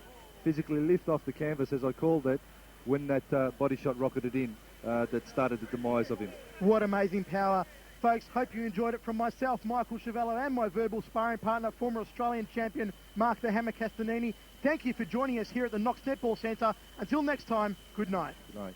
physically lift off the canvas, as I called it, when that body shot rocketed in. That started the demise of him.
What amazing power. Folks, hope you enjoyed it from myself, Michael Chiavello, and my verbal sparring partner, former Australian champion, Mark the Hammer Castanini. Thank you for joining us here at the Knox Netball Centre. Until next time, good night.
Good night.